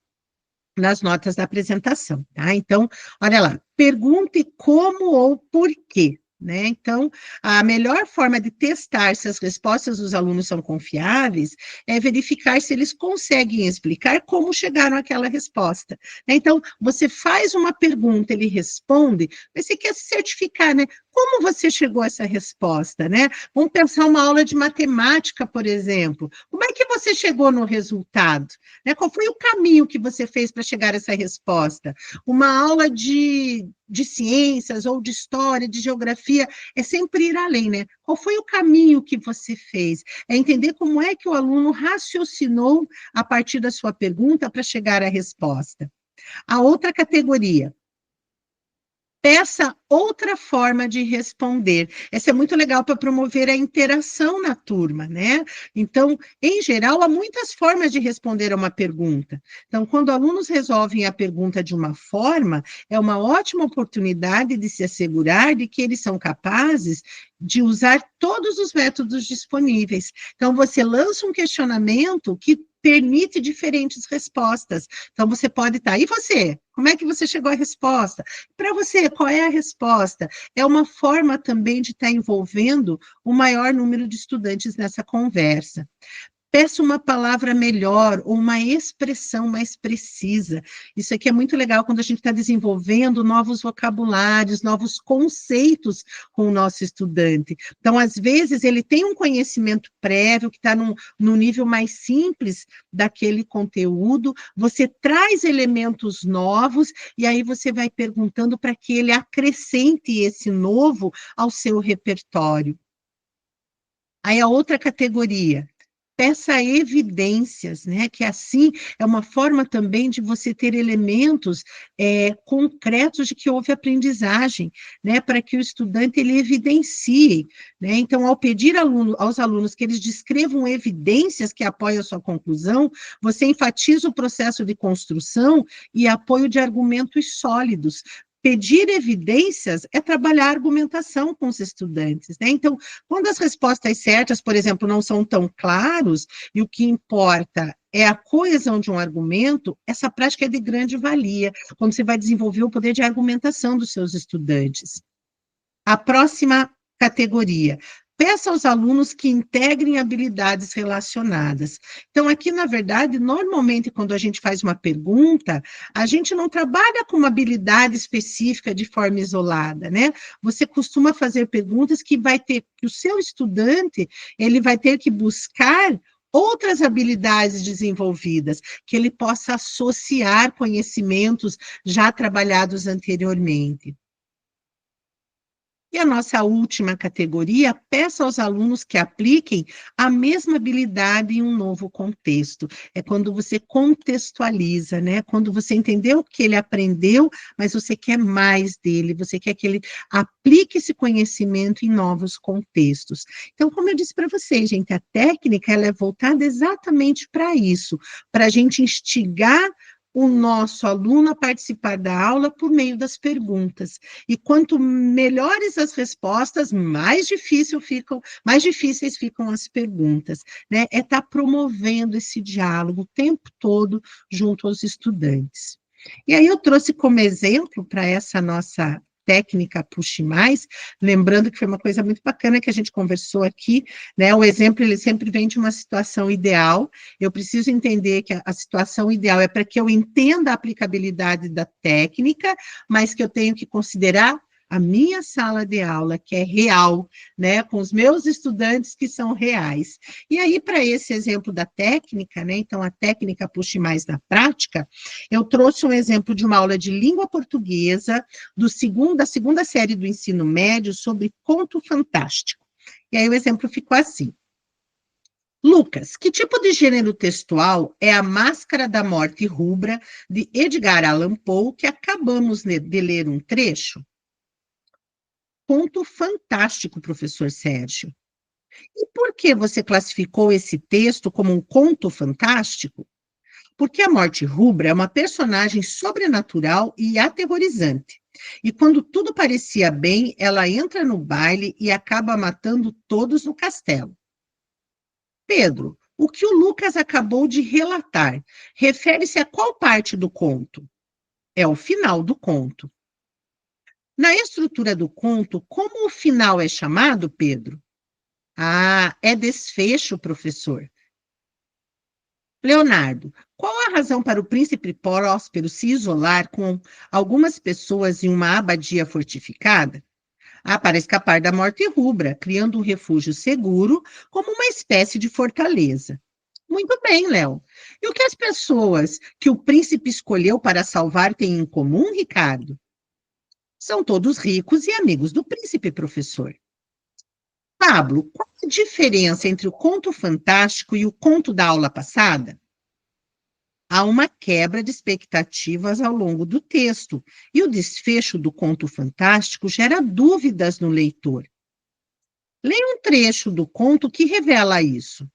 nas notas da apresentação, tá? Então, olha lá, pergunte como ou por quê. Né? Então, a melhor forma de testar se as respostas dos alunos são confiáveis é verificar se eles conseguem explicar como chegaram àquela resposta. Né? Então, você faz uma pergunta, ele responde, mas você quer se certificar, né? Como você chegou a essa resposta, né? Vamos pensar uma aula de matemática, por exemplo. Como é que você chegou no resultado? Né? Qual foi o caminho que você fez para chegar a essa resposta? Uma aula de ciências ou de história, de geografia, é sempre ir além, né? Qual foi o caminho que você fez? É entender como é que o aluno raciocinou a partir da sua pergunta para chegar à resposta. A outra categoria, peça outra forma de responder. Essa é muito legal para promover a interação na turma, né? Então, em geral, há muitas formas de responder a uma pergunta. Então, quando alunos resolvem a pergunta de uma forma, é uma ótima oportunidade de se assegurar de que eles são capazes de usar todos os métodos disponíveis. Então, você lança um questionamento que permite diferentes respostas. Então, você pode estar, e você? Como é que você chegou à resposta? Para você, qual é a resposta? É uma forma também de estar envolvendo o maior número de estudantes nessa conversa. Peça uma palavra melhor ou uma expressão mais precisa. Isso aqui é muito legal quando a gente está desenvolvendo novos vocabulários, novos conceitos com o nosso estudante. Então, às vezes, ele tem um conhecimento prévio que está num nível mais simples daquele conteúdo, você traz elementos novos e aí você vai perguntando para que ele acrescente esse novo ao seu repertório. Aí a outra categoria, peça evidências, né? Que assim é uma forma também de você ter elementos concretos de que houve aprendizagem, né? Para que o estudante ele evidencie, né? Então, ao pedir aos alunos que eles descrevam evidências que apoiam a sua conclusão, você enfatiza o processo de construção e apoio de argumentos sólidos. Pedir evidências é trabalhar a argumentação com os estudantes, né? Então, quando as respostas certas, por exemplo, não são tão claros, e o que importa é a coesão de um argumento, essa prática é de grande valia, quando você vai desenvolver o poder de argumentação dos seus estudantes. A próxima categoria, peça aos alunos que integrem habilidades relacionadas. Então, aqui, na verdade, normalmente, quando a gente faz uma pergunta, a gente não trabalha com uma habilidade específica de forma isolada, né? Você costuma fazer perguntas que o seu estudante, ele vai ter que buscar outras habilidades desenvolvidas, que ele possa associar conhecimentos já trabalhados anteriormente. E a nossa última categoria, peça aos alunos que apliquem a mesma habilidade em um novo contexto. É quando você contextualiza, né? Quando você entendeu o que ele aprendeu, mas você quer mais dele, você quer que ele aplique esse conhecimento em novos contextos. Então, como eu disse para vocês, gente, a técnica ela é voltada exatamente para isso, para a gente instigar o nosso aluno a participar da aula por meio das perguntas. E quanto melhores as respostas, mais difíceis ficam as perguntas, né? É estar promovendo esse diálogo o tempo todo junto aos estudantes. E aí eu trouxe como exemplo para essa nossa técnica Puxe Mais, lembrando que foi uma coisa muito bacana que a gente conversou aqui, né? O exemplo, ele sempre vem de uma situação ideal, eu preciso entender que a situação ideal é para que eu entenda a aplicabilidade da técnica, mas que eu tenho que considerar a minha sala de aula, que é real, né, com os meus estudantes que são reais. E aí, para esse exemplo da técnica, né, então a técnica Puxe Mais na prática, eu trouxe um exemplo de uma aula de língua portuguesa da segunda série do ensino médio sobre conto fantástico. E aí o exemplo ficou assim. Lucas, que tipo de gênero textual é A Máscara da Morte Rubra, de Edgar Allan Poe, que acabamos de ler um trecho? Conto fantástico, professor Sérgio. E por que você classificou esse texto como um conto fantástico? Porque a Morte Rubra é uma personagem sobrenatural e aterrorizante. E quando tudo parecia bem, ela entra no baile e acaba matando todos no castelo. Pedro, o que o Lucas acabou de relatar refere-se a qual parte do conto? É o final do conto. Na estrutura do conto, como o final é chamado, Pedro? Ah, é desfecho, professor. Leonardo, qual a razão para o príncipe Próspero se isolar com algumas pessoas em uma abadia fortificada? para escapar da morte rubra, criando um refúgio seguro como uma espécie de fortaleza. Muito bem, Léo. E o que as pessoas que o príncipe escolheu para salvar têm em comum, Ricardo? São todos ricos e amigos do príncipe, professor. Pablo, qual a diferença entre o conto fantástico e o conto da aula passada? Há uma quebra de expectativas ao longo do texto, e o desfecho do conto fantástico gera dúvidas no leitor. Leia um trecho do conto que revela isso.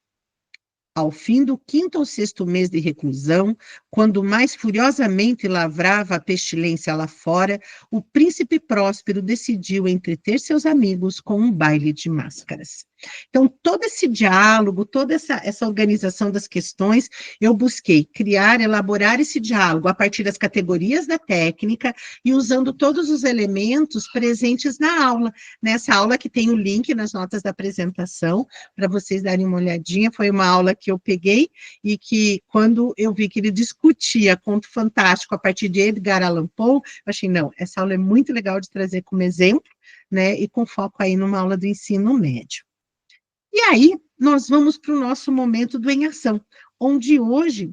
Ao fim do 5º ou 6º mês de reclusão, quando mais furiosamente lavrava a pestilência lá fora, o príncipe Próspero decidiu entreter seus amigos com um baile de máscaras. Então, todo esse diálogo, toda essa organização das questões, eu busquei criar, elaborar esse diálogo a partir das categorias da técnica e usando todos os elementos presentes na aula. Nessa aula que tem o link nas notas da apresentação, para vocês darem uma olhadinha, foi uma aula que eu peguei e que, quando eu vi que ele discutia conto fantástico a partir de Edgar Allan Poe, eu achei, não, essa aula é muito legal de trazer como exemplo, né, e com foco aí numa aula do ensino médio. E aí, nós vamos para o nosso momento do Em Ação, onde hoje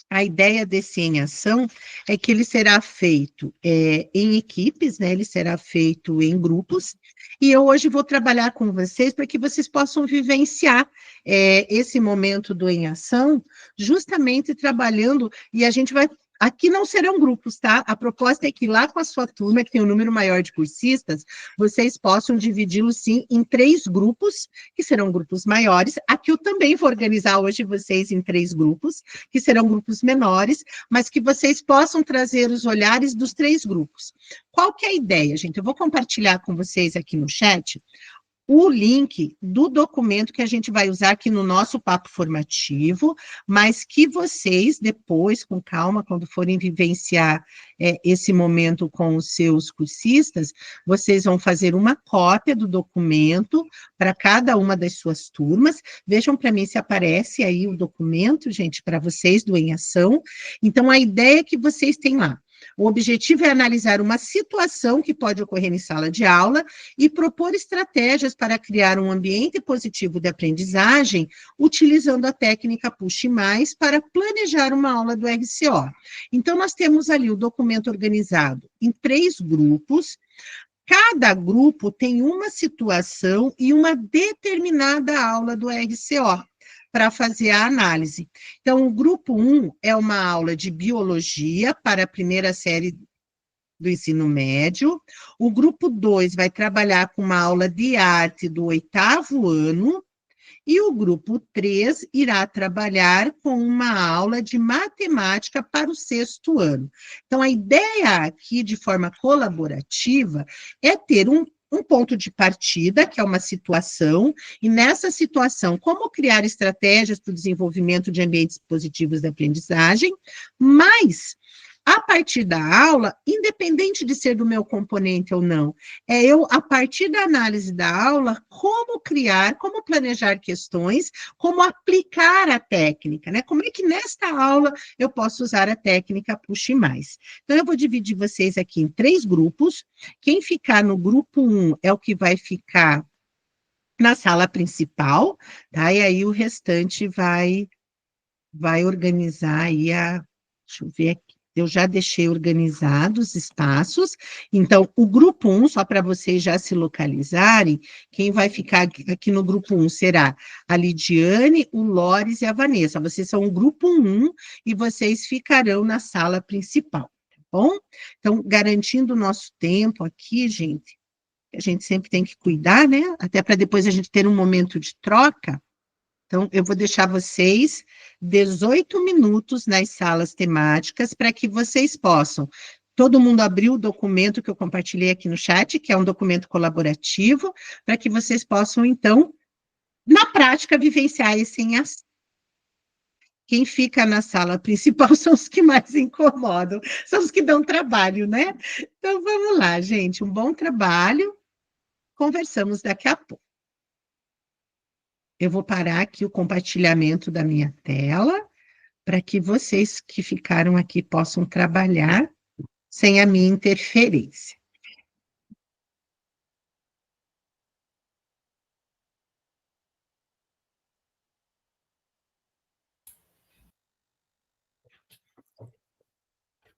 a ideia desse Em Ação é que ele será feito em equipes, né? Ele será feito em grupos, e eu hoje vou trabalhar com vocês para que vocês possam vivenciar esse momento do Em Ação, justamente trabalhando, e a gente vai... Aqui não serão grupos, tá? A proposta é que lá com a sua turma, que tem um número maior de cursistas, vocês possam dividi-los, sim, em 3 grupos, que serão grupos maiores. Aqui eu também vou organizar hoje vocês em 3 grupos, que serão grupos menores, mas que vocês possam trazer os olhares dos 3 grupos. Qual que é a ideia, gente? Eu vou compartilhar com vocês aqui no chat o link do documento que a gente vai usar aqui no nosso papo formativo, mas que vocês depois, com calma, quando forem vivenciar esse momento com os seus cursistas, vocês vão fazer uma cópia do documento para cada uma das suas turmas. Vejam para mim se aparece aí o documento, gente, para vocês do Em Ação. Então, a ideia que vocês têm lá. O objetivo é analisar uma situação que pode ocorrer em sala de aula e propor estratégias para criar um ambiente positivo de aprendizagem, utilizando a técnica Puxe Mais para planejar uma aula do RCO. Então, nós temos ali o documento organizado em 3 grupos. Cada grupo tem uma situação e uma determinada aula do RCO para fazer a análise. Então, o grupo 1 é uma aula de biologia para a primeira série do ensino médio. O grupo 2 vai trabalhar com uma aula de arte do 8º ano. E o grupo 3 irá trabalhar com uma aula de matemática para o 6º ano. Então, a ideia aqui, de forma colaborativa, é ter um ponto de partida, que é uma situação, e nessa situação, como criar estratégias para o desenvolvimento de ambientes positivos de aprendizagem, mas, a partir da aula, independente de ser do meu componente ou não, eu, a partir da análise da aula, como criar, como planejar questões, como aplicar a técnica, né? Como é que nesta aula eu posso usar a técnica Puxe Mais. Então, eu vou dividir vocês aqui em 3 grupos. Quem ficar no grupo 1 é o que vai ficar na sala principal, tá? E aí o restante vai organizar aí deixa eu ver aqui. Eu já deixei organizados os espaços. Então, o grupo 1, só para vocês já se localizarem, quem vai ficar aqui no grupo 1 será a Lidiane, o Lores e a Vanessa. Vocês são o grupo 1 e vocês ficarão na sala principal, tá bom? Então, garantindo o nosso tempo aqui, gente, a gente sempre tem que cuidar, né? Até para depois a gente ter um momento de troca. Então, eu vou deixar vocês 18 minutos nas salas temáticas para que vocês possam. Todo mundo abriu o documento que eu compartilhei aqui no chat, que é um documento colaborativo, para que vocês possam, então, na prática, vivenciar esse Em Ação. Quem fica na sala principal são os que mais incomodam, são os que dão trabalho, né? Então, vamos lá, gente, um bom trabalho. Conversamos daqui a pouco. Eu vou parar aqui o compartilhamento da minha tela, para que vocês que ficaram aqui possam trabalhar sem a minha interferência.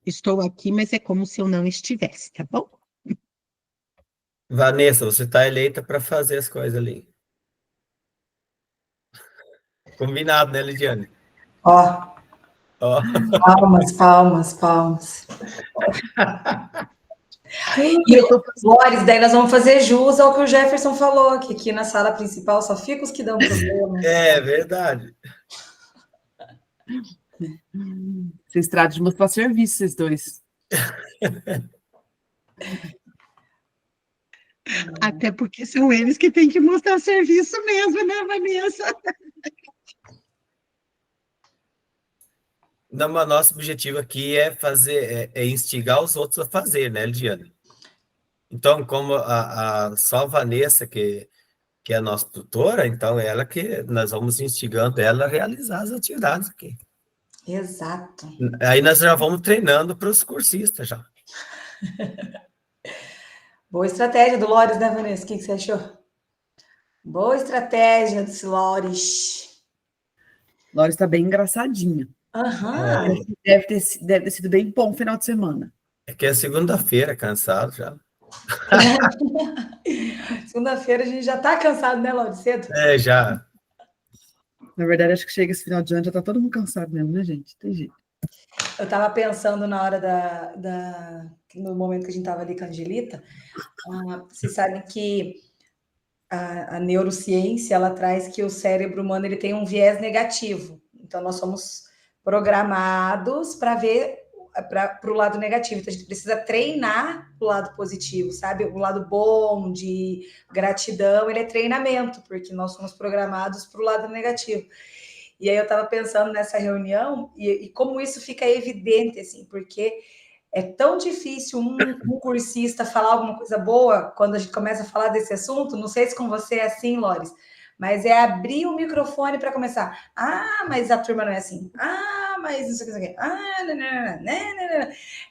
Estou aqui, mas é como se eu não estivesse, tá bom? Vanessa, você está eleita para fazer as coisas ali. Combinado, né, Lidiane? Ó, Ó. palmas, palmas, palmas. E, Eu tô... Lores, daí nós vamos fazer jus ao que o Jefferson falou, que aqui na sala principal só fica os que dão problema. É verdade. Vocês tratam de mostrar serviço, vocês dois. Até porque são eles que têm que mostrar serviço mesmo, né, Vanessa? Não, mas nosso objetivo aqui é fazer, é instigar os outros a fazer, né, Lidiane? Então, como só a Vanessa, que é a nossa tutora, então ela que nós vamos instigando ela a realizar as atividades aqui. Exato. Aí nós já vamos treinando para os cursistas já. Boa estratégia do Lores, né, Vanessa? O que você achou? Boa estratégia desse Lores. Lores está bem engraçadinha. Aham. Deve ter sido bem bom o final de semana. É que é segunda-feira, cansado já. Segunda-feira a gente já tá cansado, né, Lores? Cedo? É, já. Na verdade, acho que chega esse final de ano, já tá todo mundo cansado mesmo, né, gente? Tem jeito. Eu estava pensando na hora no momento que a gente estava ali com a Angelita, vocês sabem que a neurociência, ela traz que o cérebro humano ele tem um viés negativo. Então, nós somos programados para ver para o lado negativo. Então, a gente precisa treinar o lado positivo, sabe? O lado bom, de gratidão, ele é treinamento, porque nós somos programados para o lado negativo. E aí eu estava pensando nessa reunião e como isso fica evidente, assim, porque é tão difícil um cursista falar alguma coisa boa quando a gente começa a falar desse assunto. Não sei se com você é assim, Lores, mas é abrir o microfone para começar. Ah, mas a turma não é assim. Ah, mas isso aqui. Ah, não.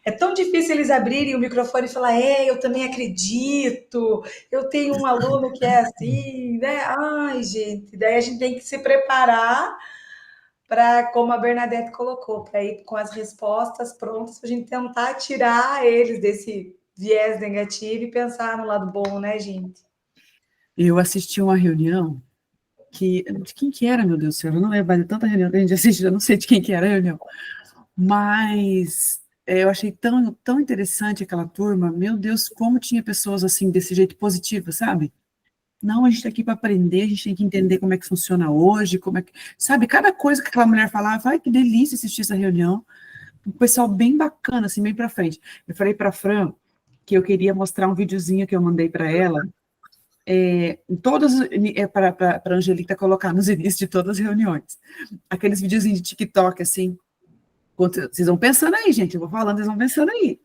É tão difícil eles abrirem o microfone e falar, eu também acredito, eu tenho um aluno que é assim, né? Ai, gente, daí a gente tem que se preparar para, como a Bernadette colocou, para ir com as respostas prontas, para a gente tentar tirar eles desse viés negativo e pensar no lado bom, né, gente? Eu assisti uma reunião de quem que era, meu Deus do céu, eu não lembro mais de tanta reunião que a gente assistiu, eu não sei de quem que era a reunião, mas eu achei tão interessante aquela turma, meu Deus, como tinha pessoas assim, desse jeito positivo, sabe? Não, a gente está aqui para aprender, a gente tem que entender como é que funciona hoje, como é que, sabe, cada coisa que aquela mulher falava, ai, que delícia assistir essa reunião, um pessoal bem bacana, assim, bem para frente. Eu falei para a Fran que eu queria mostrar um videozinho que eu mandei para ela, para a Angelica colocar nos inícios de todas as reuniões. Aqueles videozinhos de TikTok, assim. Vocês vão pensando aí, gente. Eu vou falando, vocês vão pensando aí.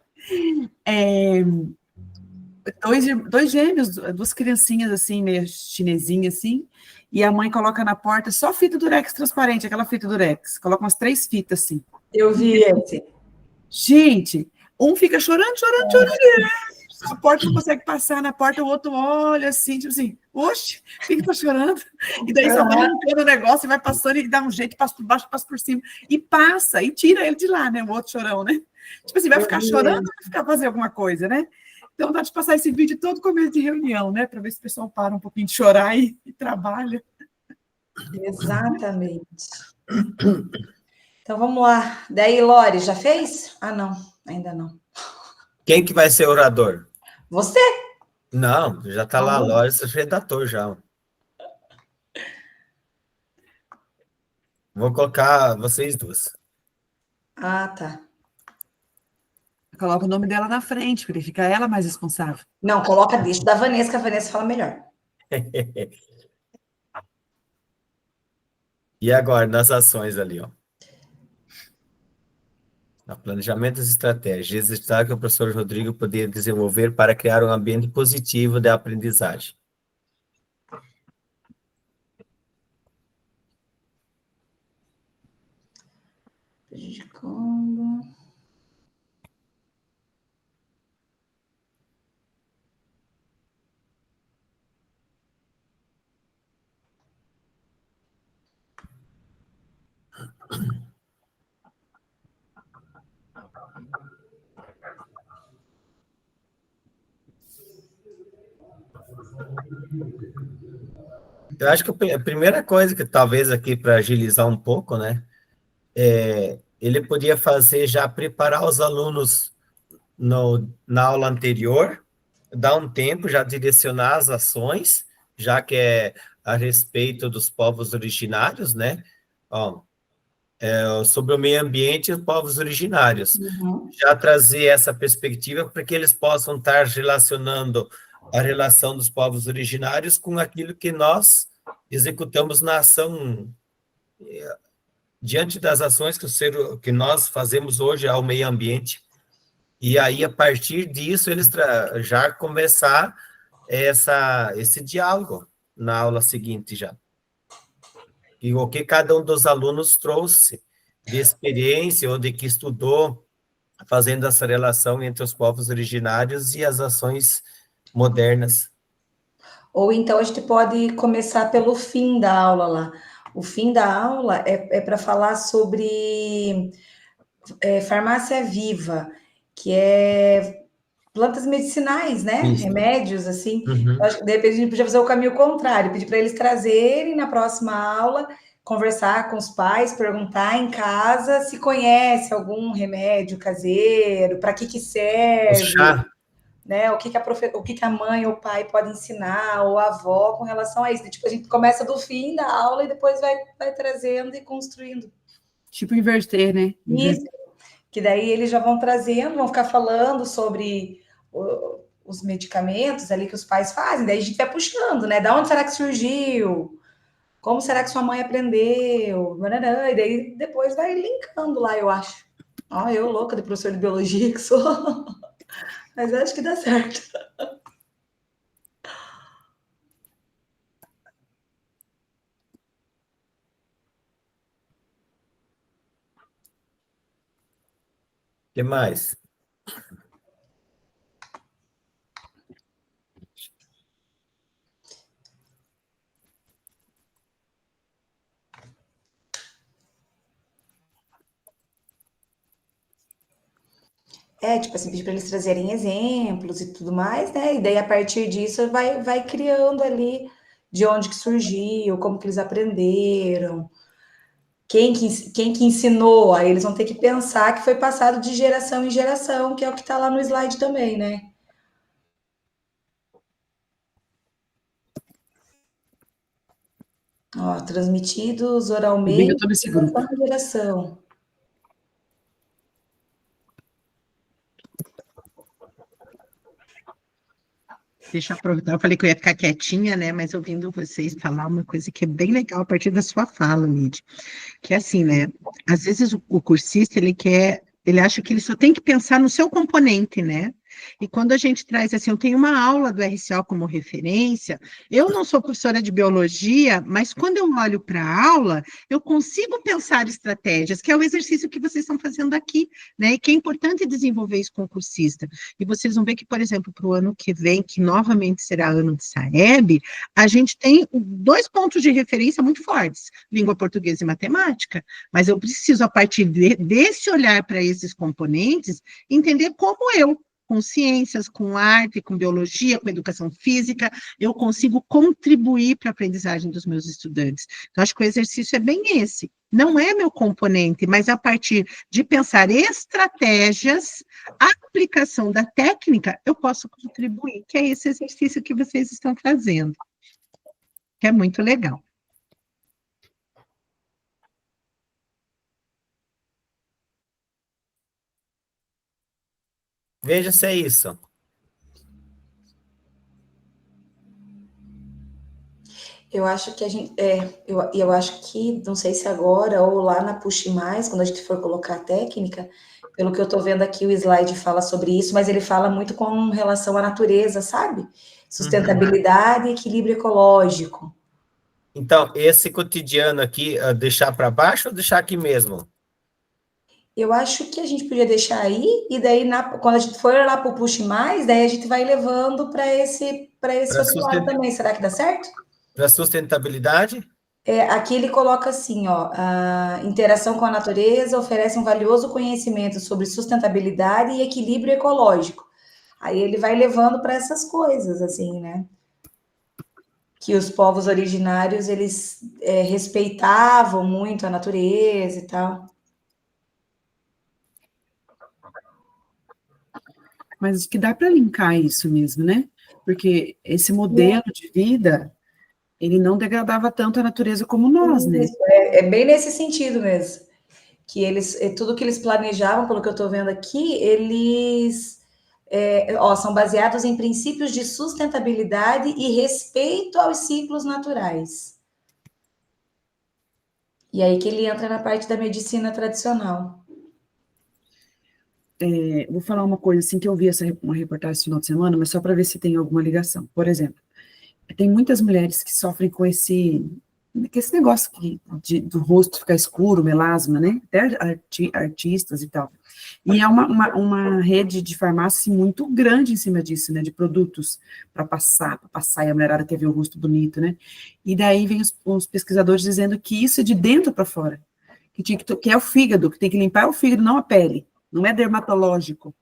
Dois gêmeos, duas criancinhas, assim, meio chinesinhas, assim. E a mãe coloca na porta só fita durex transparente, aquela fita durex. Coloca umas 3 fitas, assim. Eu vi esse. Gente, um fica chorando. A porta não consegue passar na porta, o outro olha assim, tipo assim, oxe, quem que tá chorando? E daí só vai limpando o negócio e vai passando e dá um jeito, passa por baixo, passa por cima, e passa, e tira ele de lá, né? O outro chorão, né? Tipo assim, vai ficar chorando ou vai ficar fazer alguma coisa, né? Então dá de passar esse vídeo todo começo de reunião, né? Para ver se o pessoal para um pouquinho de chorar e trabalha. Exatamente. Então vamos lá. Daí, Lore, já fez? Ah, não, ainda não. Quem que vai ser orador? Você? Não, já está lá, Lores, redator já. Vou colocar vocês duas. Ah, tá. Coloca o nome dela na frente, para ficar ela mais responsável. Não, deixa da Vanessa, que a Vanessa fala melhor. E agora, nas ações ali, ó. No planejamento das estratégias, exercitar que o professor Rodrigo poderia desenvolver para criar um ambiente positivo de aprendizagem. Prejudicando. Eu acho que a primeira coisa que talvez aqui para agilizar um pouco, né, ele podia fazer já preparar os alunos na aula anterior, dar um tempo, já direcionar as ações, já que é a respeito dos povos originários, né? Ó, sobre o meio ambiente e os povos originários. Já trazer essa perspectiva para que eles possam estar relacionando a relação dos povos originários com aquilo que nós executamos na ação, diante das ações que nós fazemos hoje ao meio ambiente. E aí, a partir disso, eles já começar esse diálogo na aula seguinte já. E o que cada um dos alunos trouxe de experiência ou de que estudou, fazendo essa relação entre os povos originários e as ações modernas. Ou então a gente pode começar pelo fim da aula lá. O fim da aula é para falar sobre farmácia viva, que é plantas medicinais, né? Isso. Remédios, assim. Uhum. Eu acho que, de repente, a gente podia fazer o caminho contrário, pedir para eles trazerem na próxima aula, conversar com os pais, perguntar em casa se conhece algum remédio caseiro, para que serve, Chá. né? O que a mãe ou o pai pode ensinar, ou a avó com relação a isso. Tipo, a gente começa do fim da aula e depois vai trazendo e construindo. Tipo inverter, né? Isso. Que daí eles já vão trazendo, vão ficar falando sobre os medicamentos ali que os pais fazem, daí a gente vai puxando, né? Da onde será que surgiu? Como será que sua mãe aprendeu? E daí depois vai linkando lá, eu acho. Ó, eu louca de professor de biologia que sou. Mas acho que dá certo. O que mais? Tipo assim, pedir para eles trazerem exemplos e tudo mais, né? E daí, a partir disso, vai criando ali de onde que surgiu, como que eles aprenderam, quem que ensinou. Aí eles vão ter que pensar que foi passado de geração em geração, que é o que está lá no slide também, né? Ó, transmitidos oralmente, Eu tô nesse grupo. geração em geração. Deixa eu aproveitar, eu falei que eu ia ficar quietinha, né? Mas ouvindo vocês falar uma coisa que é bem legal a partir da sua fala, Lid, que é assim, né? Às vezes o cursista, ele acha que ele só tem que pensar no seu componente, né? E quando a gente traz assim, eu tenho uma aula do RCO como referência, eu não sou professora de biologia, mas quando eu olho para a aula, eu consigo pensar estratégias, que é o exercício que vocês estão fazendo aqui, né? E que é importante desenvolver isso com o cursista. E vocês vão ver que, por exemplo, para o ano que vem, que novamente será ano de Saeb, a gente tem 2 pontos de referência muito fortes, língua portuguesa e matemática, mas eu preciso, a partir desse olhar para esses componentes, entender como eu, com ciências, com arte, com biologia, com educação física, eu consigo contribuir para a aprendizagem dos meus estudantes. Então, acho que o exercício é bem esse. Não é meu componente, mas a partir de pensar estratégias, a aplicação da técnica, eu posso contribuir, que é esse exercício que vocês estão fazendo, que é muito legal. Veja se é isso. Eu acho que a gente. Eu acho que, não sei se agora ou lá na Puxe Mais, quando a gente for colocar a técnica, pelo que eu estou vendo aqui, o slide fala sobre isso, mas ele fala muito com relação à natureza, sabe? Sustentabilidade e equilíbrio ecológico. Então, esse cotidiano aqui, deixar para baixo ou deixar aqui mesmo? Eu acho que a gente podia deixar aí, e daí, quando a gente for lá para o Puxe Mais, daí a gente vai levando para esse outro lado também. Será que dá certo? Para sustentabilidade? Aqui ele coloca assim, ó, a interação com a natureza oferece um valioso conhecimento sobre sustentabilidade e equilíbrio ecológico. Aí ele vai levando para essas coisas, assim, né? que os povos originários, eles respeitavam muito a natureza e tal. Mas que dá para linkar isso mesmo, né? Porque esse modelo de vida, ele não degradava tanto a natureza como nós, né? É bem nesse sentido mesmo. Que eles, tudo que eles planejavam, pelo que eu estou vendo aqui, eles são baseados em princípios de sustentabilidade e respeito aos ciclos naturais. E aí que ele entra na parte da medicina tradicional. Vou falar uma coisa assim que eu vi uma reportagem esse final de semana, mas só para ver se tem alguma ligação. Por exemplo, tem muitas mulheres que sofrem com esse negócio do rosto ficar escuro, melasma, né? Até artistas e tal. E é uma rede de farmácia muito grande em cima disso, né? De produtos para passar, e a mulherada quer ver o rosto bonito, né? E daí vem os pesquisadores dizendo que isso é de dentro para fora, que é o fígado, que tem que limpar o fígado, não a pele, não é dermatológico.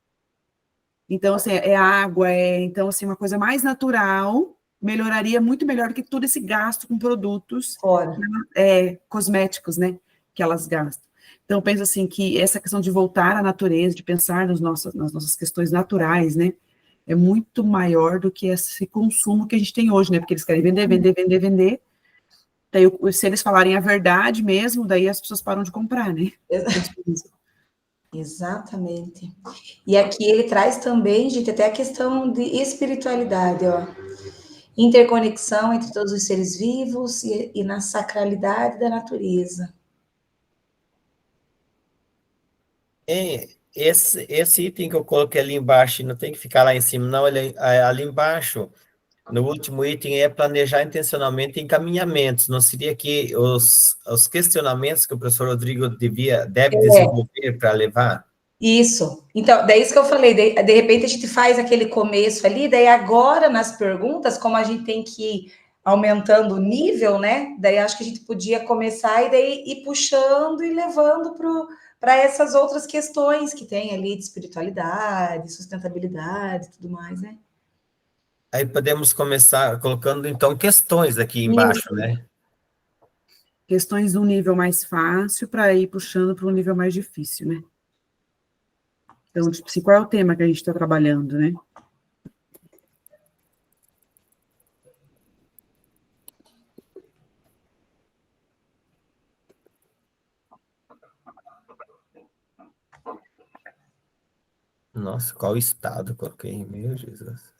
Então, assim, é água, então, assim, uma coisa mais natural, melhoraria muito melhor do que todo esse gasto com produtos cosméticos, né, que elas gastam. Então, penso assim, que essa questão de voltar à natureza, de pensar nas nossas questões naturais, né, é muito maior do que esse consumo que a gente tem hoje, né, porque eles querem vender, vender, vender, vender, daí, se eles falarem a verdade mesmo, daí as pessoas param de comprar, né. Exatamente. E aqui ele traz também, gente, até a questão de espiritualidade, ó. Interconexão entre todos os seres vivos e na sacralidade da natureza. Esse item que eu coloquei ali embaixo, não tem que ficar lá em cima, não, ele, ali embaixo, no último item, é planejar intencionalmente encaminhamentos, não seria que os questionamentos que o professor Rodrigo deve desenvolver para levar? Isso. Então, daí isso que eu falei, de repente a gente faz aquele começo ali, daí agora nas perguntas, como a gente tem que ir aumentando o nível, né? Daí acho que a gente podia começar e daí ir puxando e levando para essas outras questões que tem ali de espiritualidade, sustentabilidade e tudo mais, né? Aí podemos começar colocando, então, questões aqui embaixo, né? Questões de um nível mais fácil para ir puxando para um nível mais difícil, né? Então, tipo assim, qual é o tema que a gente está trabalhando, né? Nossa, qual estado eu coloquei? Meu Jesus.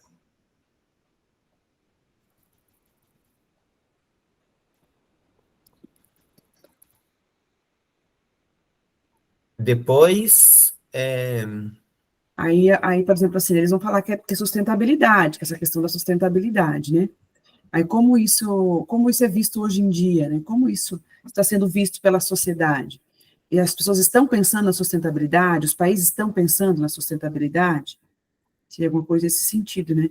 Depois, Aí, por exemplo, assim, eles vão falar que é sustentabilidade, que é essa questão da sustentabilidade, né? Aí, como isso é visto hoje em dia, né? Como isso está sendo visto pela sociedade? E as pessoas estão pensando na sustentabilidade, os países estão pensando na sustentabilidade? Seria alguma coisa nesse sentido, né?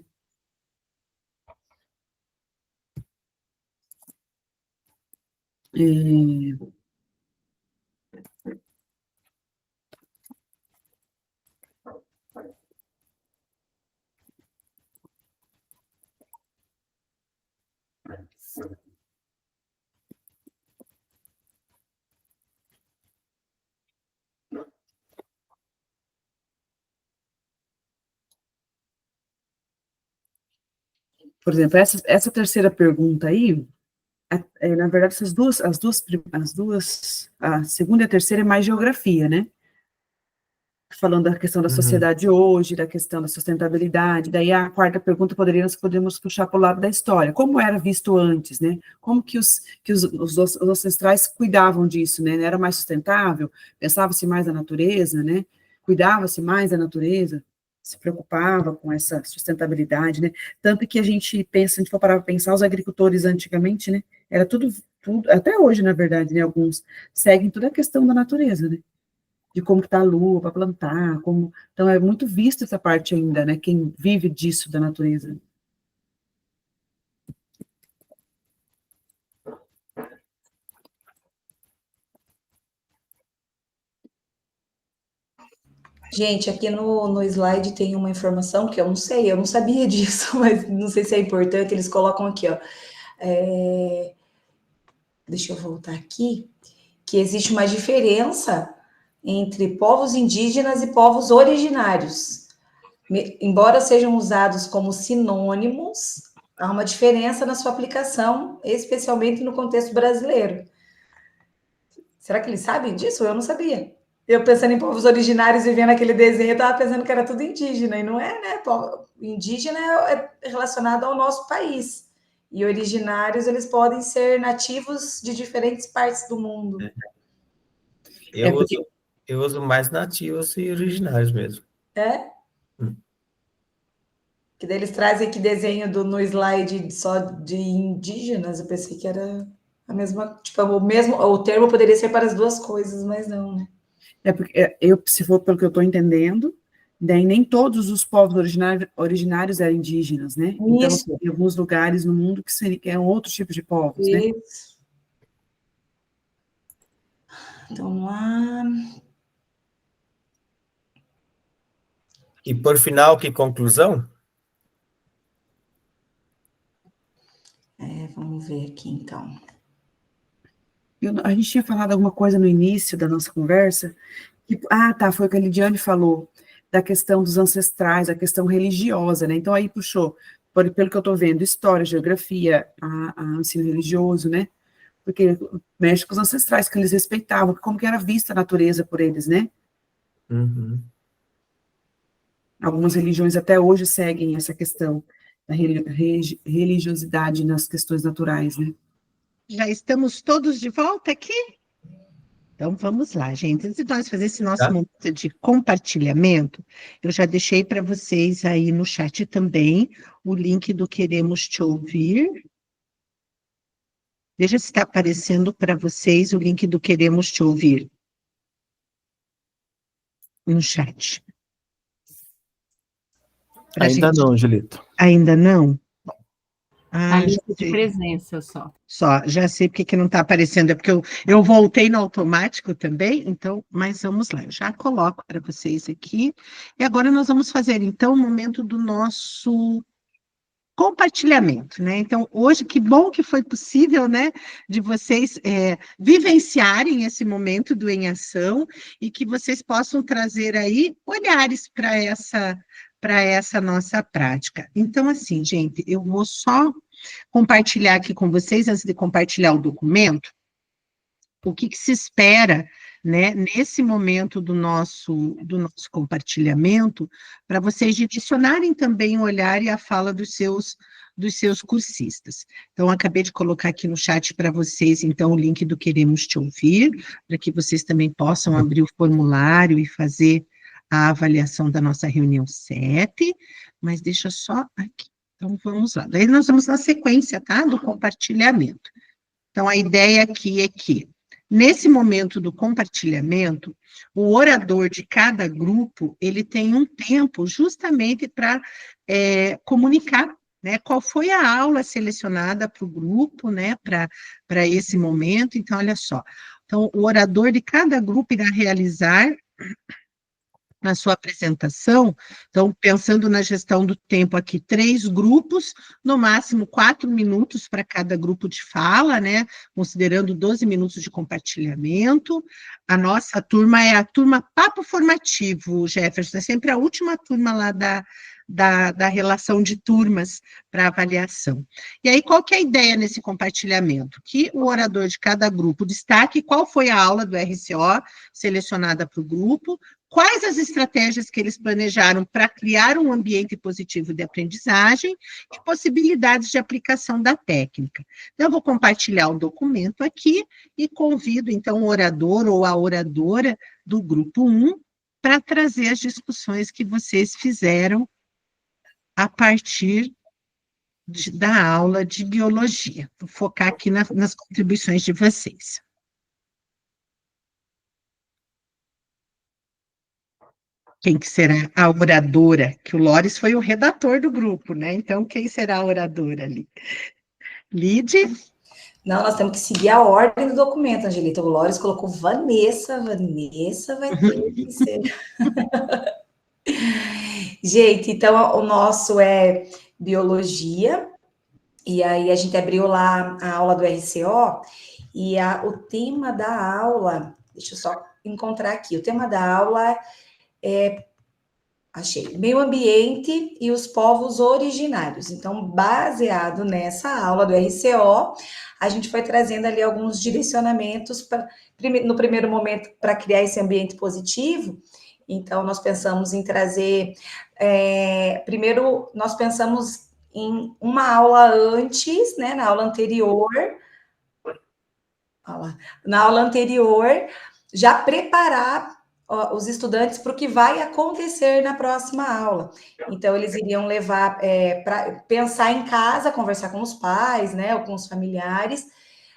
Por exemplo, essa terceira pergunta aí, na verdade, a segunda e a terceira é mais geografia, né? Falando da questão da sociedade hoje, da questão da sustentabilidade, daí a quarta pergunta podemos puxar para o lado da história, como era visto antes, né, como que os ancestrais cuidavam disso, né, era mais sustentável, pensava-se mais na natureza, né, cuidava-se mais da natureza, se preocupava com essa sustentabilidade, né, tanto que a gente pensa, se a gente for parar para pensar, os agricultores antigamente, né, era tudo, até hoje, na verdade, né, alguns seguem toda a questão da natureza, né, de como está a lua para plantar, então é muito visto essa parte ainda, né, quem vive disso da natureza. Gente, aqui no slide tem uma informação que eu não sei, eu não sabia disso, mas não sei se é importante, eles colocam aqui, ó. Deixa eu voltar aqui, que existe uma diferença entre povos indígenas e povos originários. Embora sejam usados como sinônimos, há uma diferença na sua aplicação, especialmente no contexto brasileiro. Será que eles sabem disso? Eu não sabia. Eu pensando em povos originários e vendo aquele desenho, eu estava pensando que era tudo indígena, e não é, né? Indígena é relacionado ao nosso país. E originários, eles podem ser nativos de diferentes partes do mundo. Eu uso mais nativos e originários mesmo. É? Que daí eles trazem aqui desenho no slide só de indígenas, eu pensei que era a mesma, tipo, o termo poderia ser para as duas coisas, mas não, né? Porque se for pelo que eu estou entendendo, daí nem todos os povos originários eram indígenas, né? Então, tem alguns lugares no mundo que é outro tipo de povos, né? Então, vamos lá. E por final, que conclusão? Vamos ver aqui, então. A gente tinha falado alguma coisa no início da nossa conversa, foi o que a Lidiane falou, da questão dos ancestrais, a questão religiosa, né? Então, aí puxou, pelo que eu estou vendo, história, geografia, a ensino religioso, né? Porque mexe com os ancestrais, que eles respeitavam, como que era vista a natureza por eles, né? Uhum. Algumas religiões até hoje seguem essa questão da religiosidade nas questões naturais, né? Já estamos todos de volta aqui? Então, vamos lá, gente. Antes de nós fazer esse nosso momento de compartilhamento, eu já deixei para vocês aí no chat também o link do Queremos Te Ouvir. Veja se está aparecendo para vocês o link do Queremos Te Ouvir no chat. Ainda não, Angelito. Ainda não? A lista de presença só. Já sei porque que não está aparecendo, é porque eu voltei no automático também, então, mas vamos lá, eu já coloco para vocês aqui, e agora nós vamos fazer, então, o momento do nosso compartilhamento, né? Então, hoje, que bom que foi possível, né, de vocês vivenciarem esse momento do Em Ação, e que vocês possam trazer aí olhares para essa nossa prática. Então, assim, gente, eu vou só compartilhar aqui com vocês, antes de compartilhar o documento, o que se espera, né, nesse momento do nosso compartilhamento, para vocês direcionarem também o olhar e a fala dos seus cursistas. Então, acabei de colocar aqui no chat para vocês, então, o link do Queremos Te Ouvir, para que vocês também possam abrir o formulário e fazer a avaliação da nossa reunião 7, mas deixa só aqui. Então, vamos lá. Daí nós vamos na sequência, tá? Do compartilhamento. Então, a ideia aqui é que, nesse momento do compartilhamento, o orador de cada grupo, ele tem um tempo justamente para comunicar, né? Qual foi a aula selecionada para o grupo, né? Para esse momento. Então, olha só. Então, o orador de cada grupo irá realizar na sua apresentação, então, pensando na gestão do tempo aqui, 3 grupos, no máximo 4 minutos para cada grupo de fala, né, considerando 12 minutos de compartilhamento. A nossa turma é a turma Papo Formativo, Jefferson, é sempre a última turma lá da relação de turmas para avaliação. E aí, qual que é a ideia nesse compartilhamento? Que o orador de cada grupo destaque qual foi a aula do RCO selecionada para o grupo, quais as estratégias que eles planejaram para criar um ambiente positivo de aprendizagem e possibilidades de aplicação da técnica. Então, eu vou compartilhar o documento aqui e convido, então, o orador ou a oradora do grupo 1 para trazer as discussões que vocês fizeram a partir da aula de biologia. Vou focar aqui nas contribuições de vocês. Quem que será a oradora? Que o Lores foi o redator do grupo, né? Então, quem será a oradora ali? Lide? Não, nós temos que seguir a ordem do documento, Angelita. O Lores colocou Vanessa vai ter que ser. Gente, então o nosso é biologia, E aí a gente abriu lá a aula do RCO, e o tema da aula, deixa eu só encontrar aqui, o tema da aula achei, meio ambiente e os povos originários. Então, baseado nessa aula do RCO, a gente foi trazendo ali alguns direcionamentos no primeiro momento para criar esse ambiente positivo. Então, nós pensamos em trazer, primeiro, nós pensamos em uma aula antes, né, na aula anterior, já preparar os estudantes para o que vai acontecer na próxima aula. Então, eles iriam levar para pensar em casa, conversar com os pais, né, ou com os familiares,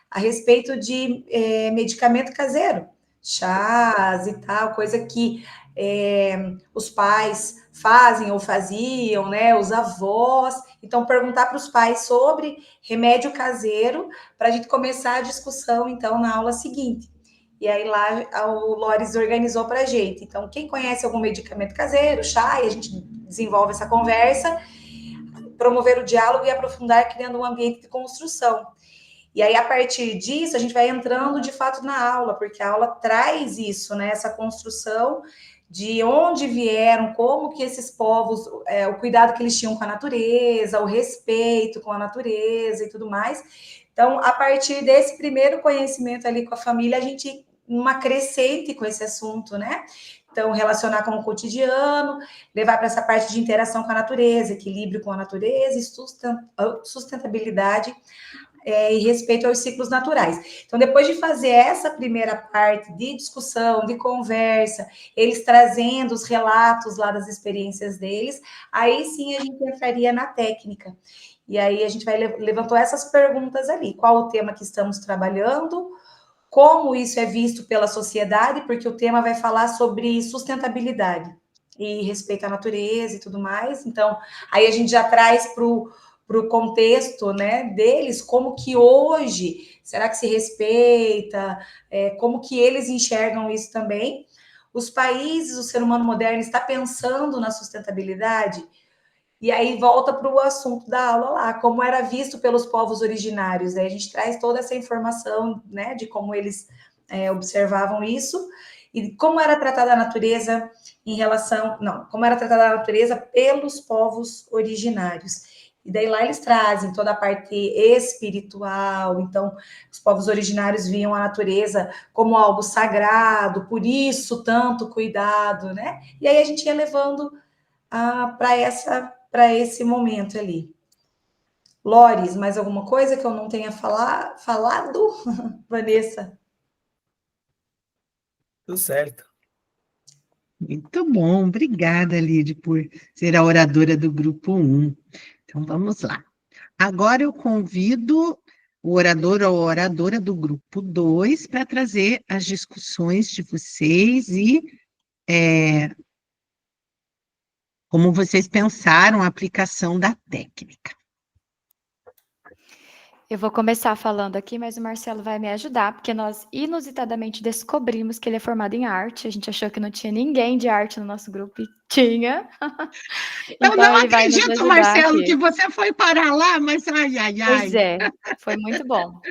a respeito de medicamento caseiro, chás e tal, coisa que os pais fazem ou faziam, né, os avós. Então, perguntar para os pais sobre remédio caseiro, para a gente começar a discussão, então, na aula seguinte. E aí lá o Lores organizou para a gente. Então, quem conhece algum medicamento caseiro, chá, e a gente desenvolve essa conversa, promover o diálogo e aprofundar, criando um ambiente de construção. E aí, a partir disso, a gente vai entrando, de fato, na aula, porque a aula traz isso, né? Essa construção de onde vieram, como que esses povos, o cuidado que eles tinham com a natureza, o respeito com a natureza e tudo mais. Então, a partir desse primeiro conhecimento ali com a família, a gente uma crescente com esse assunto, né? Então, relacionar com o cotidiano, levar para essa parte de interação com a natureza, equilíbrio com a natureza e sustentabilidade e respeito aos ciclos naturais. Então, depois de fazer essa primeira parte de discussão, de conversa, eles trazendo os relatos lá das experiências deles, aí sim a gente entraria na técnica. E aí a gente levantou essas perguntas ali. Qual o tema que estamos trabalhando? Como isso é visto pela sociedade? Porque o tema vai falar sobre sustentabilidade e respeito à natureza e tudo mais. Então, aí a gente já traz para o contexto, né, deles, como que hoje, será que se respeita? Como que eles enxergam isso também? Os países, o ser humano moderno está pensando na sustentabilidade? E aí volta para o assunto da aula lá, como era visto pelos povos originários. Aí a gente traz toda essa informação, né, de como eles observavam isso e como era tratada a natureza como era tratada a natureza pelos povos originários. E daí lá eles trazem toda a parte espiritual. Então, os povos originários viam a natureza como algo sagrado, por isso tanto cuidado, né? E aí a gente ia levando para esse momento ali. Lores, mais alguma coisa que eu não tenha falado? Vanessa? Tudo certo. Muito bom, obrigada, Lide, por ser a oradora do grupo 1. Então, vamos lá. Agora eu convido o orador ou a oradora do grupo 2 para trazer as discussões de vocês e como vocês pensaram a aplicação da técnica. Eu vou começar falando aqui, mas o Marcelo vai me ajudar, porque nós inusitadamente descobrimos que ele é formado em arte. A gente achou que não tinha ninguém de arte no nosso grupo e tinha. Então, eu não acredito, Marcelo, aqui. Que você foi parar lá, mas ai. Pois é, foi muito bom.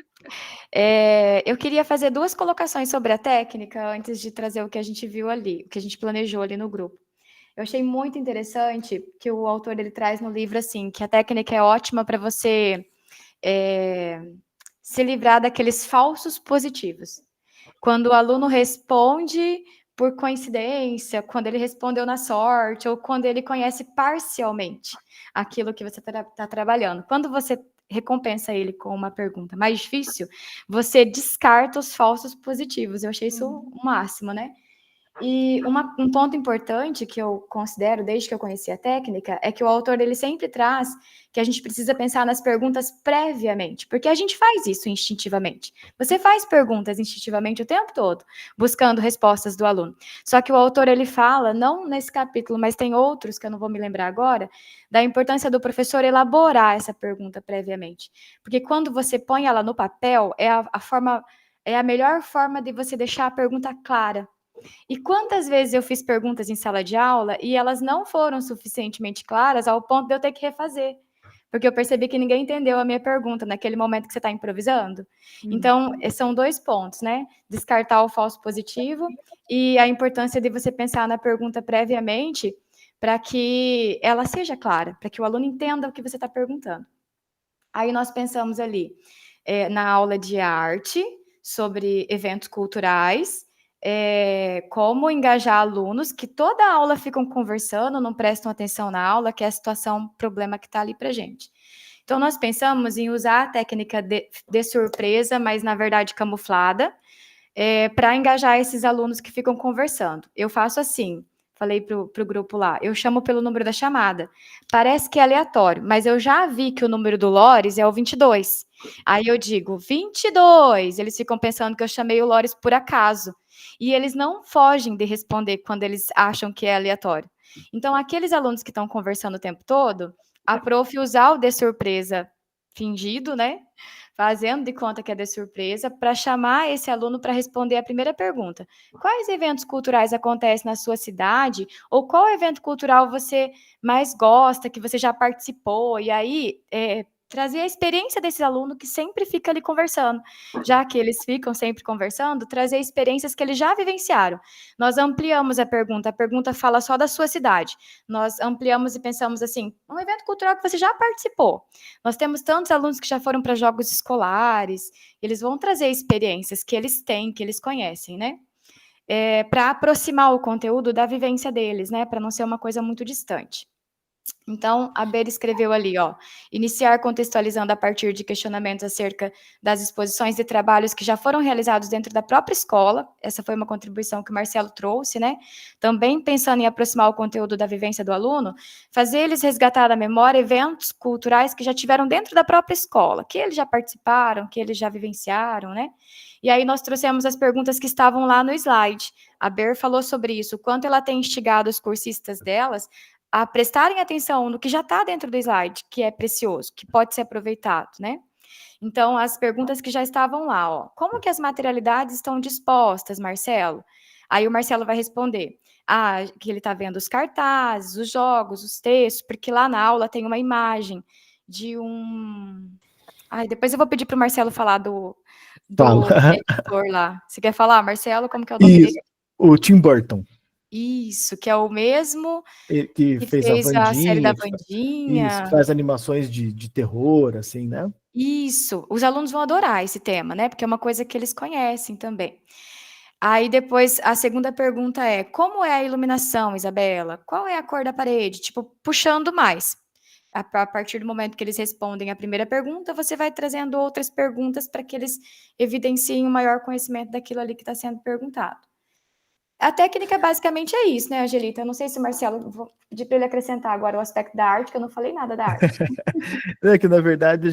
Eu queria fazer 2 colocações sobre a técnica antes de trazer o que a gente viu ali, o que a gente planejou ali no grupo. Eu achei muito interessante que o autor ele traz no livro assim, que a técnica é ótima para você se livrar daqueles falsos positivos. Quando o aluno responde por coincidência, quando ele respondeu na sorte, ou quando ele conhece parcialmente aquilo que você está trabalhando. Quando você recompensa ele com uma pergunta mais difícil, você descarta os falsos positivos. Eu achei isso o máximo, né? E um ponto importante que eu considero, desde que eu conheci a técnica, é que o autor ele sempre traz que a gente precisa pensar nas perguntas previamente, porque a gente faz isso instintivamente. Você faz perguntas instintivamente o tempo todo, buscando respostas do aluno. Só que o autor ele fala, não nesse capítulo, mas tem outros que eu não vou me lembrar agora, da importância do professor elaborar essa pergunta previamente. Porque quando você põe ela no papel, é a melhor forma de você deixar a pergunta clara. E quantas vezes eu fiz perguntas em sala de aula e elas não foram suficientemente claras ao ponto de eu ter que refazer, porque eu percebi que ninguém entendeu a minha pergunta naquele momento que você está improvisando. Então, são 2 pontos, né? Descartar o falso positivo e a importância de você pensar na pergunta previamente para que ela seja clara, para que o aluno entenda o que você está perguntando. Aí nós pensamos ali na aula de arte, sobre eventos culturais, como engajar alunos que toda a aula ficam conversando, não prestam atenção na aula, que é a situação, problema que está ali para a gente. Então, nós pensamos em usar a técnica de surpresa, mas, na verdade, camuflada, para engajar esses alunos que ficam conversando. Eu faço assim, falei para o grupo lá, eu chamo pelo número da chamada. Parece que é aleatório, mas eu já vi que o número do Lores é o 22. Aí eu digo, 22. Eles ficam pensando que eu chamei o Lores por acaso. E eles não fogem de responder quando eles acham que é aleatório. Então, aqueles alunos que estão conversando o tempo todo, a prof usar o de surpresa fingido, né? Fazendo de conta que é de surpresa, para chamar esse aluno para responder a primeira pergunta. Quais eventos culturais acontecem na sua cidade? Ou qual evento cultural você mais gosta, que você já participou? E aí, trazer a experiência desse aluno que sempre fica ali conversando. Já que eles ficam sempre conversando, trazer experiências que eles já vivenciaram. Nós ampliamos a pergunta fala só da sua cidade. Nós ampliamos e pensamos assim, um evento cultural que você já participou. Nós temos tantos alunos que já foram para jogos escolares, eles vão trazer experiências que eles têm, que eles conhecem, né? Para aproximar o conteúdo da vivência deles, né? Para não ser uma coisa muito distante. Então, a Beira escreveu ali, ó, iniciar contextualizando a partir de questionamentos acerca das exposições de trabalhos que já foram realizados dentro da própria escola. Essa foi uma contribuição que o Marcelo trouxe, né? Também pensando em aproximar o conteúdo da vivência do aluno, fazer eles resgatar da memória eventos culturais que já tiveram dentro da própria escola, que eles já participaram, que eles já vivenciaram, né? E aí nós trouxemos as perguntas que estavam lá no slide. A Ber falou sobre isso, o quanto ela tem instigado os cursistas delas a prestarem atenção no que já está dentro do slide, que é precioso, que pode ser aproveitado, né? Então, as perguntas que já estavam lá, ó. Como que as materialidades estão dispostas, Marcelo? Aí o Marcelo vai responder, que ele está vendo os cartazes, os jogos, os textos, porque lá na aula tem uma imagem de um... depois eu vou pedir para o Marcelo falar do editor lá. Você quer falar, Marcelo, como que é o nome dele? O Tim Burton. Isso, que é o mesmo que fez a série da Wandinha. Wandinha. Isso, faz animações de terror, assim, né? Isso, os alunos vão adorar esse tema, né? Porque é uma coisa que eles conhecem também. Aí depois, a segunda pergunta é, como é a iluminação, Isabela? Qual é a cor da parede? Tipo, puxando mais. A partir do momento que eles respondem a primeira pergunta, você vai trazendo outras perguntas para que eles evidenciem um maior conhecimento daquilo ali que está sendo perguntado. A técnica basicamente é isso, né, Angelita? Eu não sei se o Marcelo, vou pedir para ele acrescentar agora o aspecto da arte, que eu não falei nada da arte. É que, na verdade,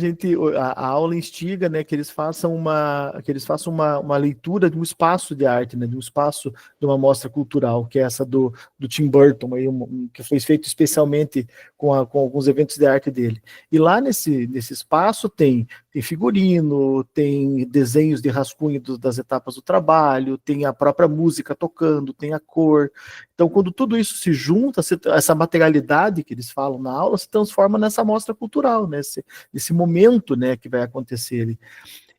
a aula instiga, né, que eles façam uma leitura de um espaço de arte, né, de um espaço de uma mostra cultural, que é essa do Tim Burton, aí, que foi feito especialmente com alguns eventos de arte dele. E lá nesse espaço tem figurino, tem desenhos de rascunho das etapas do trabalho, tem a própria música tocando, tem a cor. Então, quando tudo isso se junta, essa materialidade que eles falam na aula se transforma nessa mostra cultural, né? Nesse momento, né, que vai acontecer ali.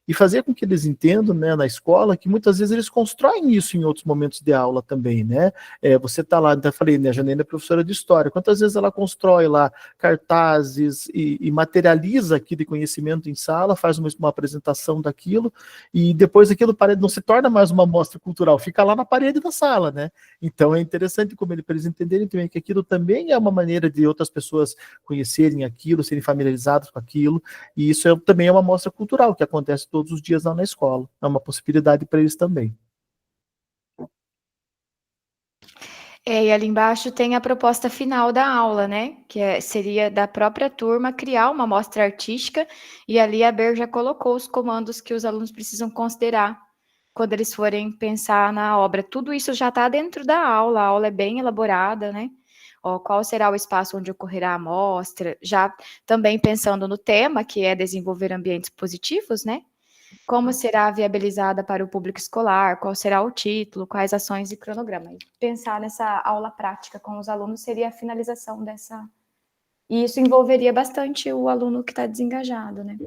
E fazer com que eles entendam, né, na escola, que muitas vezes eles constroem isso em outros momentos de aula também, né? Você está lá, eu falei, né, a Janaína é professora de história, quantas vezes ela constrói lá cartazes e materializa aqui de conhecimento em sala, faz uma apresentação daquilo, e depois aquilo não se torna mais uma mostra cultural, fica lá na parede da sala, né? Então é interessante como para eles entenderem também que aquilo também é uma maneira de outras pessoas conhecerem aquilo, serem familiarizados com aquilo, e isso também é uma mostra cultural que acontece todos os dias lá na escola. É uma possibilidade para eles também. E ali embaixo tem a proposta final da aula, né? Que seria da própria turma criar uma mostra artística, e ali a Ber já colocou os comandos que os alunos precisam considerar quando eles forem pensar na obra. Tudo isso já está dentro da aula, a aula é bem elaborada, né? Qual será o espaço onde ocorrerá a mostra? Já também pensando no tema, que é desenvolver ambientes positivos, né? Como será viabilizada para o público escolar? Qual será o título? Quais ações e cronograma? E pensar nessa aula prática com os alunos seria a finalização E isso envolveria bastante o aluno que está desengajado, né?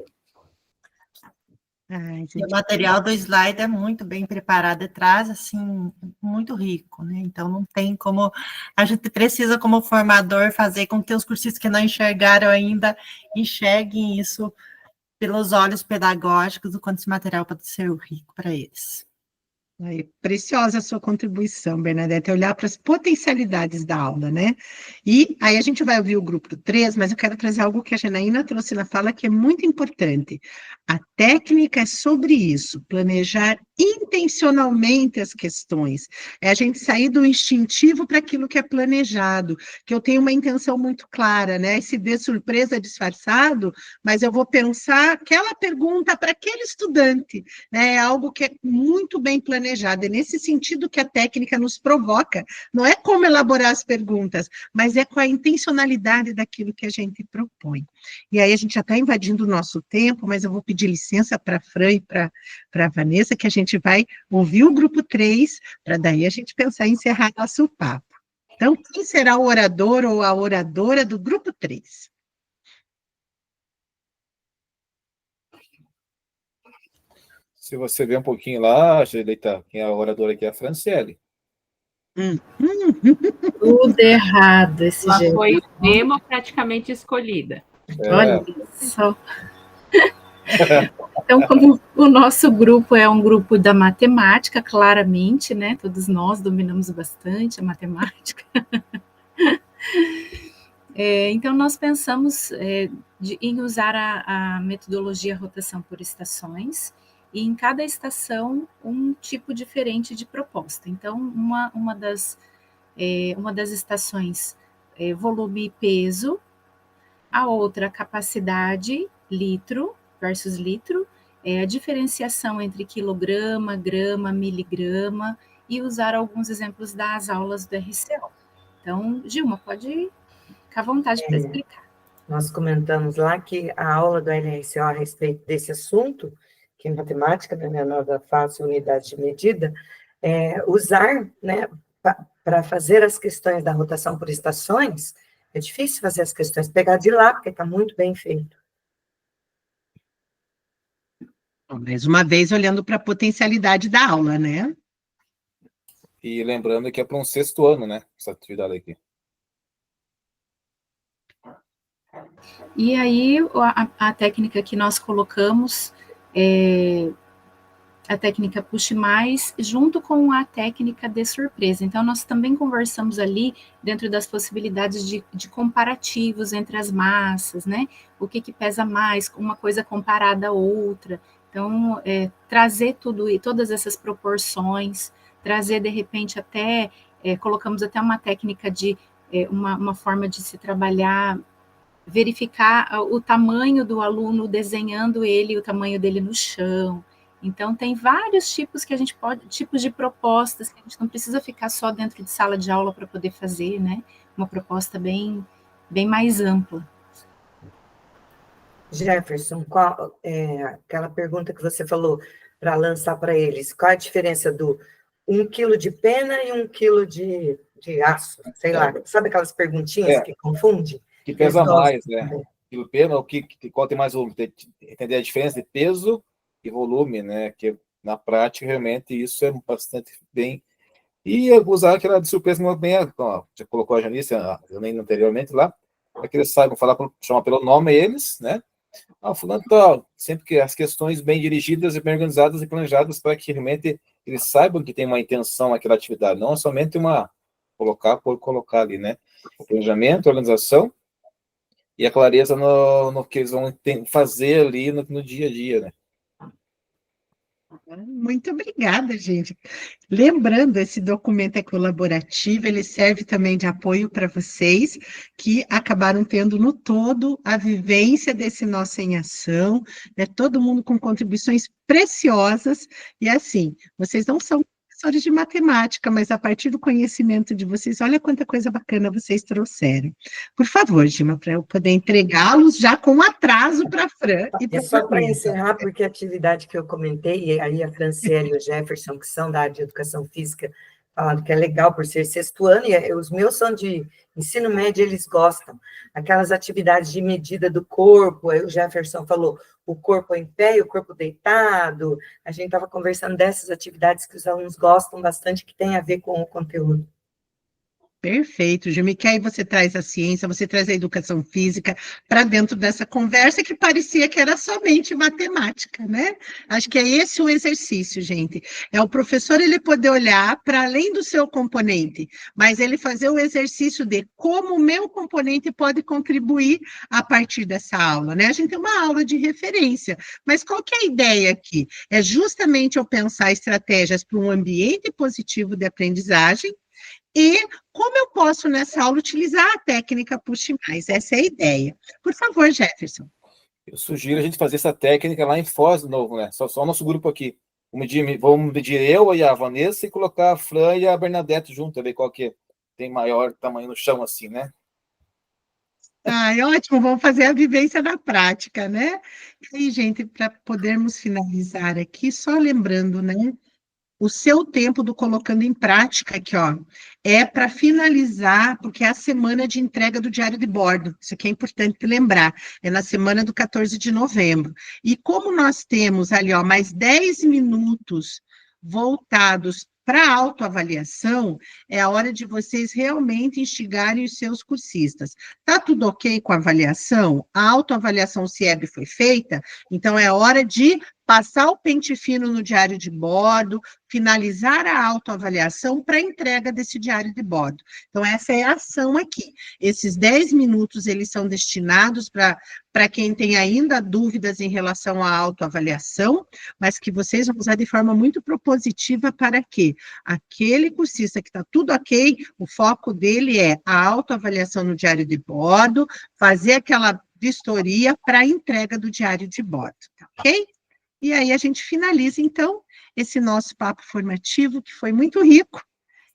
Ai, E o gente, material do slide é muito bem preparado e traz, assim, muito rico, né? Então, não tem como... A gente precisa, como formador, fazer com que os cursistas que não enxergaram ainda enxerguem isso pelos olhos pedagógicos, o quanto esse material pode ser rico para eles. aí, preciosa a sua contribuição, Bernadette, é olhar para as potencialidades da aula, né? E aí a gente vai ouvir o grupo 3, mas eu quero trazer algo que a Janaína trouxe na fala que é muito importante. A técnica é sobre isso, planejar intencionalmente as questões. É a gente sair do instintivo para aquilo que é planejado, que eu tenho uma intenção muito clara, né? E se dê surpresa disfarçado, mas eu vou pensar aquela pergunta para aquele estudante, né? É algo que é muito bem planejado. É nesse sentido que a técnica nos provoca. Não é como elaborar as perguntas, mas é com a intencionalidade daquilo que a gente propõe. E aí a gente já está invadindo o nosso tempo, mas eu vou pedir licença para a Fran e para a Vanessa, que a gente vai ouvir o grupo 3, para daí a gente pensar em encerrar nosso papo. Então, quem será o orador ou a oradora do grupo 3? Se você ver um pouquinho lá, Eita, quem é a oradora aqui é a Franciele. Tudo errado esse Ela jeito. foi democraticamente escolhida. Olha só. Então, como o nosso grupo é um grupo da matemática, claramente, né? Todos nós dominamos bastante a matemática. Então, nós pensamos em usar a metodologia rotação por estações, e em cada estação um tipo diferente de proposta. Então, uma das estações é volume e peso, a outra capacidade, litro versus litro, a diferenciação entre quilograma, grama, miligrama, e usar alguns exemplos das aulas do RCO. Então, Gilma, pode ficar à vontade para explicar. Nós comentamos lá que a aula do LRCO a respeito desse assunto, que em matemática, na minha nova fácil unidade de medida, usar, né, para fazer as questões da rotação por estações, é difícil fazer as questões, pegar de lá, porque está muito bem feito. Mais uma vez, olhando para a potencialidade da aula, né? E lembrando que é para um 6º ano, né, essa atividade aqui. E aí, a técnica que nós colocamos a técnica Puxe Mais, junto com a técnica de surpresa. Então, nós também conversamos ali, dentro das possibilidades de comparativos entre as massas, né? O que pesa mais, uma coisa comparada a outra. Então, trazer tudo e todas essas proporções, trazer, de repente, até, colocamos até uma técnica de, uma forma de se trabalhar, verificar o tamanho do aluno, desenhando ele, o tamanho dele no chão. Então, tem vários tipos que a gente pode, tipos de propostas, que a gente não precisa ficar só dentro de sala de aula para poder fazer, né? Uma proposta bem mais ampla. Jefferson, qual aquela pergunta que você falou para lançar para eles, qual a diferença do 1 quilo de pena e 1 quilo de aço? Sei lá, sabe aquelas perguntinhas que confundem? Que pesa mais, né? Quilo pena, qual tem mais volume? Entender a diferença de peso e volume, né? Que na prática, realmente, isso é bastante bem. E usar aquela de surpresa bem, já colocou a Janice anteriormente lá, para que eles saibam chamar pelo nome eles, né? Fulano, sempre que as questões bem dirigidas e bem organizadas e planejadas para que realmente eles saibam que tem uma intenção naquela atividade, não somente colocar por colocar ali, né? O planejamento, a organização e a clareza no que eles vão fazer ali no dia a dia, né? Muito obrigada, gente. Lembrando, esse documento é colaborativo, ele serve também de apoio para vocês que acabaram tendo no todo a vivência desse Nossa em Ação, né? Todo mundo com contribuições preciosas, e assim, vocês não são professores de matemática, mas a partir do conhecimento de vocês, olha quanta coisa bacana vocês trouxeram. Por favor, Gilma, para eu poder entregá-los já com atraso para a Fran. E só para encerrar, porque a atividade que eu comentei, e aí a Franciele e o Jefferson, que são da área de educação física, falado que é legal por ser sexto ano, e os meus são de ensino médio, eles gostam. Aquelas atividades de medida do corpo, aí o Jefferson falou, o corpo em pé e o corpo deitado, a gente estava conversando dessas atividades que os alunos gostam bastante, que tem a ver com o conteúdo. Perfeito, Gilmi, que aí você traz a ciência, você traz a educação física para dentro dessa conversa que parecia que era somente matemática, né? Acho que é esse o exercício, gente. É o professor ele poder olhar para além do seu componente, mas ele fazer o exercício de como o meu componente pode contribuir a partir dessa aula, né? A gente tem uma aula de referência, mas qual que é a ideia aqui? É justamente eu pensar estratégias para um ambiente positivo de aprendizagem. E como eu posso, nessa aula, utilizar a técnica Puxe Mais? Essa é a ideia. Por favor, Jefferson. Eu sugiro a gente fazer essa técnica lá em Foz de novo, né? Só o nosso grupo aqui. Vamos medir eu e a Vanessa e colocar a Fran e a Bernadette junto, ver qual que tem maior tamanho no chão, assim, né? Ai, ótimo, vamos fazer a vivência na prática, né? E aí, gente, para podermos finalizar aqui, só lembrando, né? O seu tempo do colocando em prática aqui, ó, é para finalizar, porque é a semana de entrega do diário de bordo. Isso aqui é importante lembrar. É na semana do 14 de novembro. E como nós temos ali, ó, mais 10 minutos voltados para a autoavaliação, é a hora de vocês realmente instigarem os seus cursistas. Tá tudo ok com a avaliação? A autoavaliação CIEB foi feita? Então, é hora de passar o pente fino no diário de bordo, finalizar a autoavaliação para a entrega desse diário de bordo. Então, essa é a ação aqui. Esses 10 minutos, eles são destinados para quem tem ainda dúvidas em relação à autoavaliação, mas que vocês vão usar de forma muito propositiva para que aquele cursista que está tudo ok, o foco dele é a autoavaliação no diário de bordo, fazer aquela vistoria para a entrega do diário de bordo, tá ok? E aí a gente finaliza, então, esse nosso papo formativo, que foi muito rico.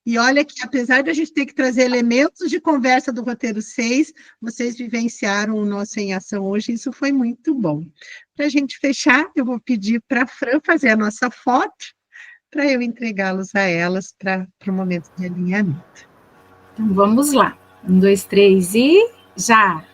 E olha que, apesar de a gente ter que trazer elementos de conversa do roteiro 6, vocês vivenciaram o nosso Em Ação hoje, isso foi muito bom. Para a gente fechar, eu vou pedir para a Fran fazer a nossa foto, para eu entregá-los a elas para o momento de alinhamento. Então, vamos lá. 1, 2, 3 e já!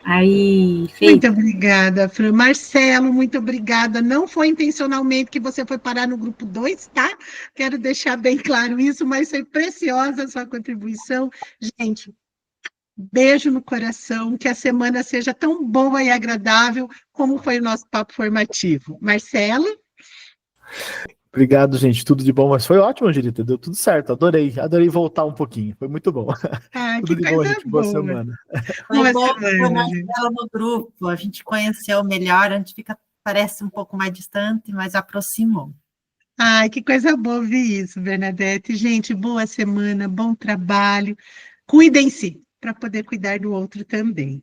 Aí, feito. Muito obrigada, Fran. Marcelo, muito obrigada. Não foi intencionalmente que você foi parar no grupo 2, tá? Quero deixar bem claro isso, mas foi preciosa a sua contribuição. Gente, beijo no coração, que a semana seja tão boa e agradável como foi o nosso papo formativo. Marcelo? Obrigado, gente. Tudo de bom, mas foi ótimo, Angelita. Deu tudo certo. Adorei voltar um pouquinho. Foi muito bom. Ah, tudo de bom, gente. Boa semana. Foi bom conhecer no grupo. A gente conheceu melhor, a gente parece um pouco mais distante, mas aproximou. Ai, que coisa boa ouvir isso, Bernadette. Gente, boa semana, bom trabalho. Cuidem-se para poder cuidar do outro também.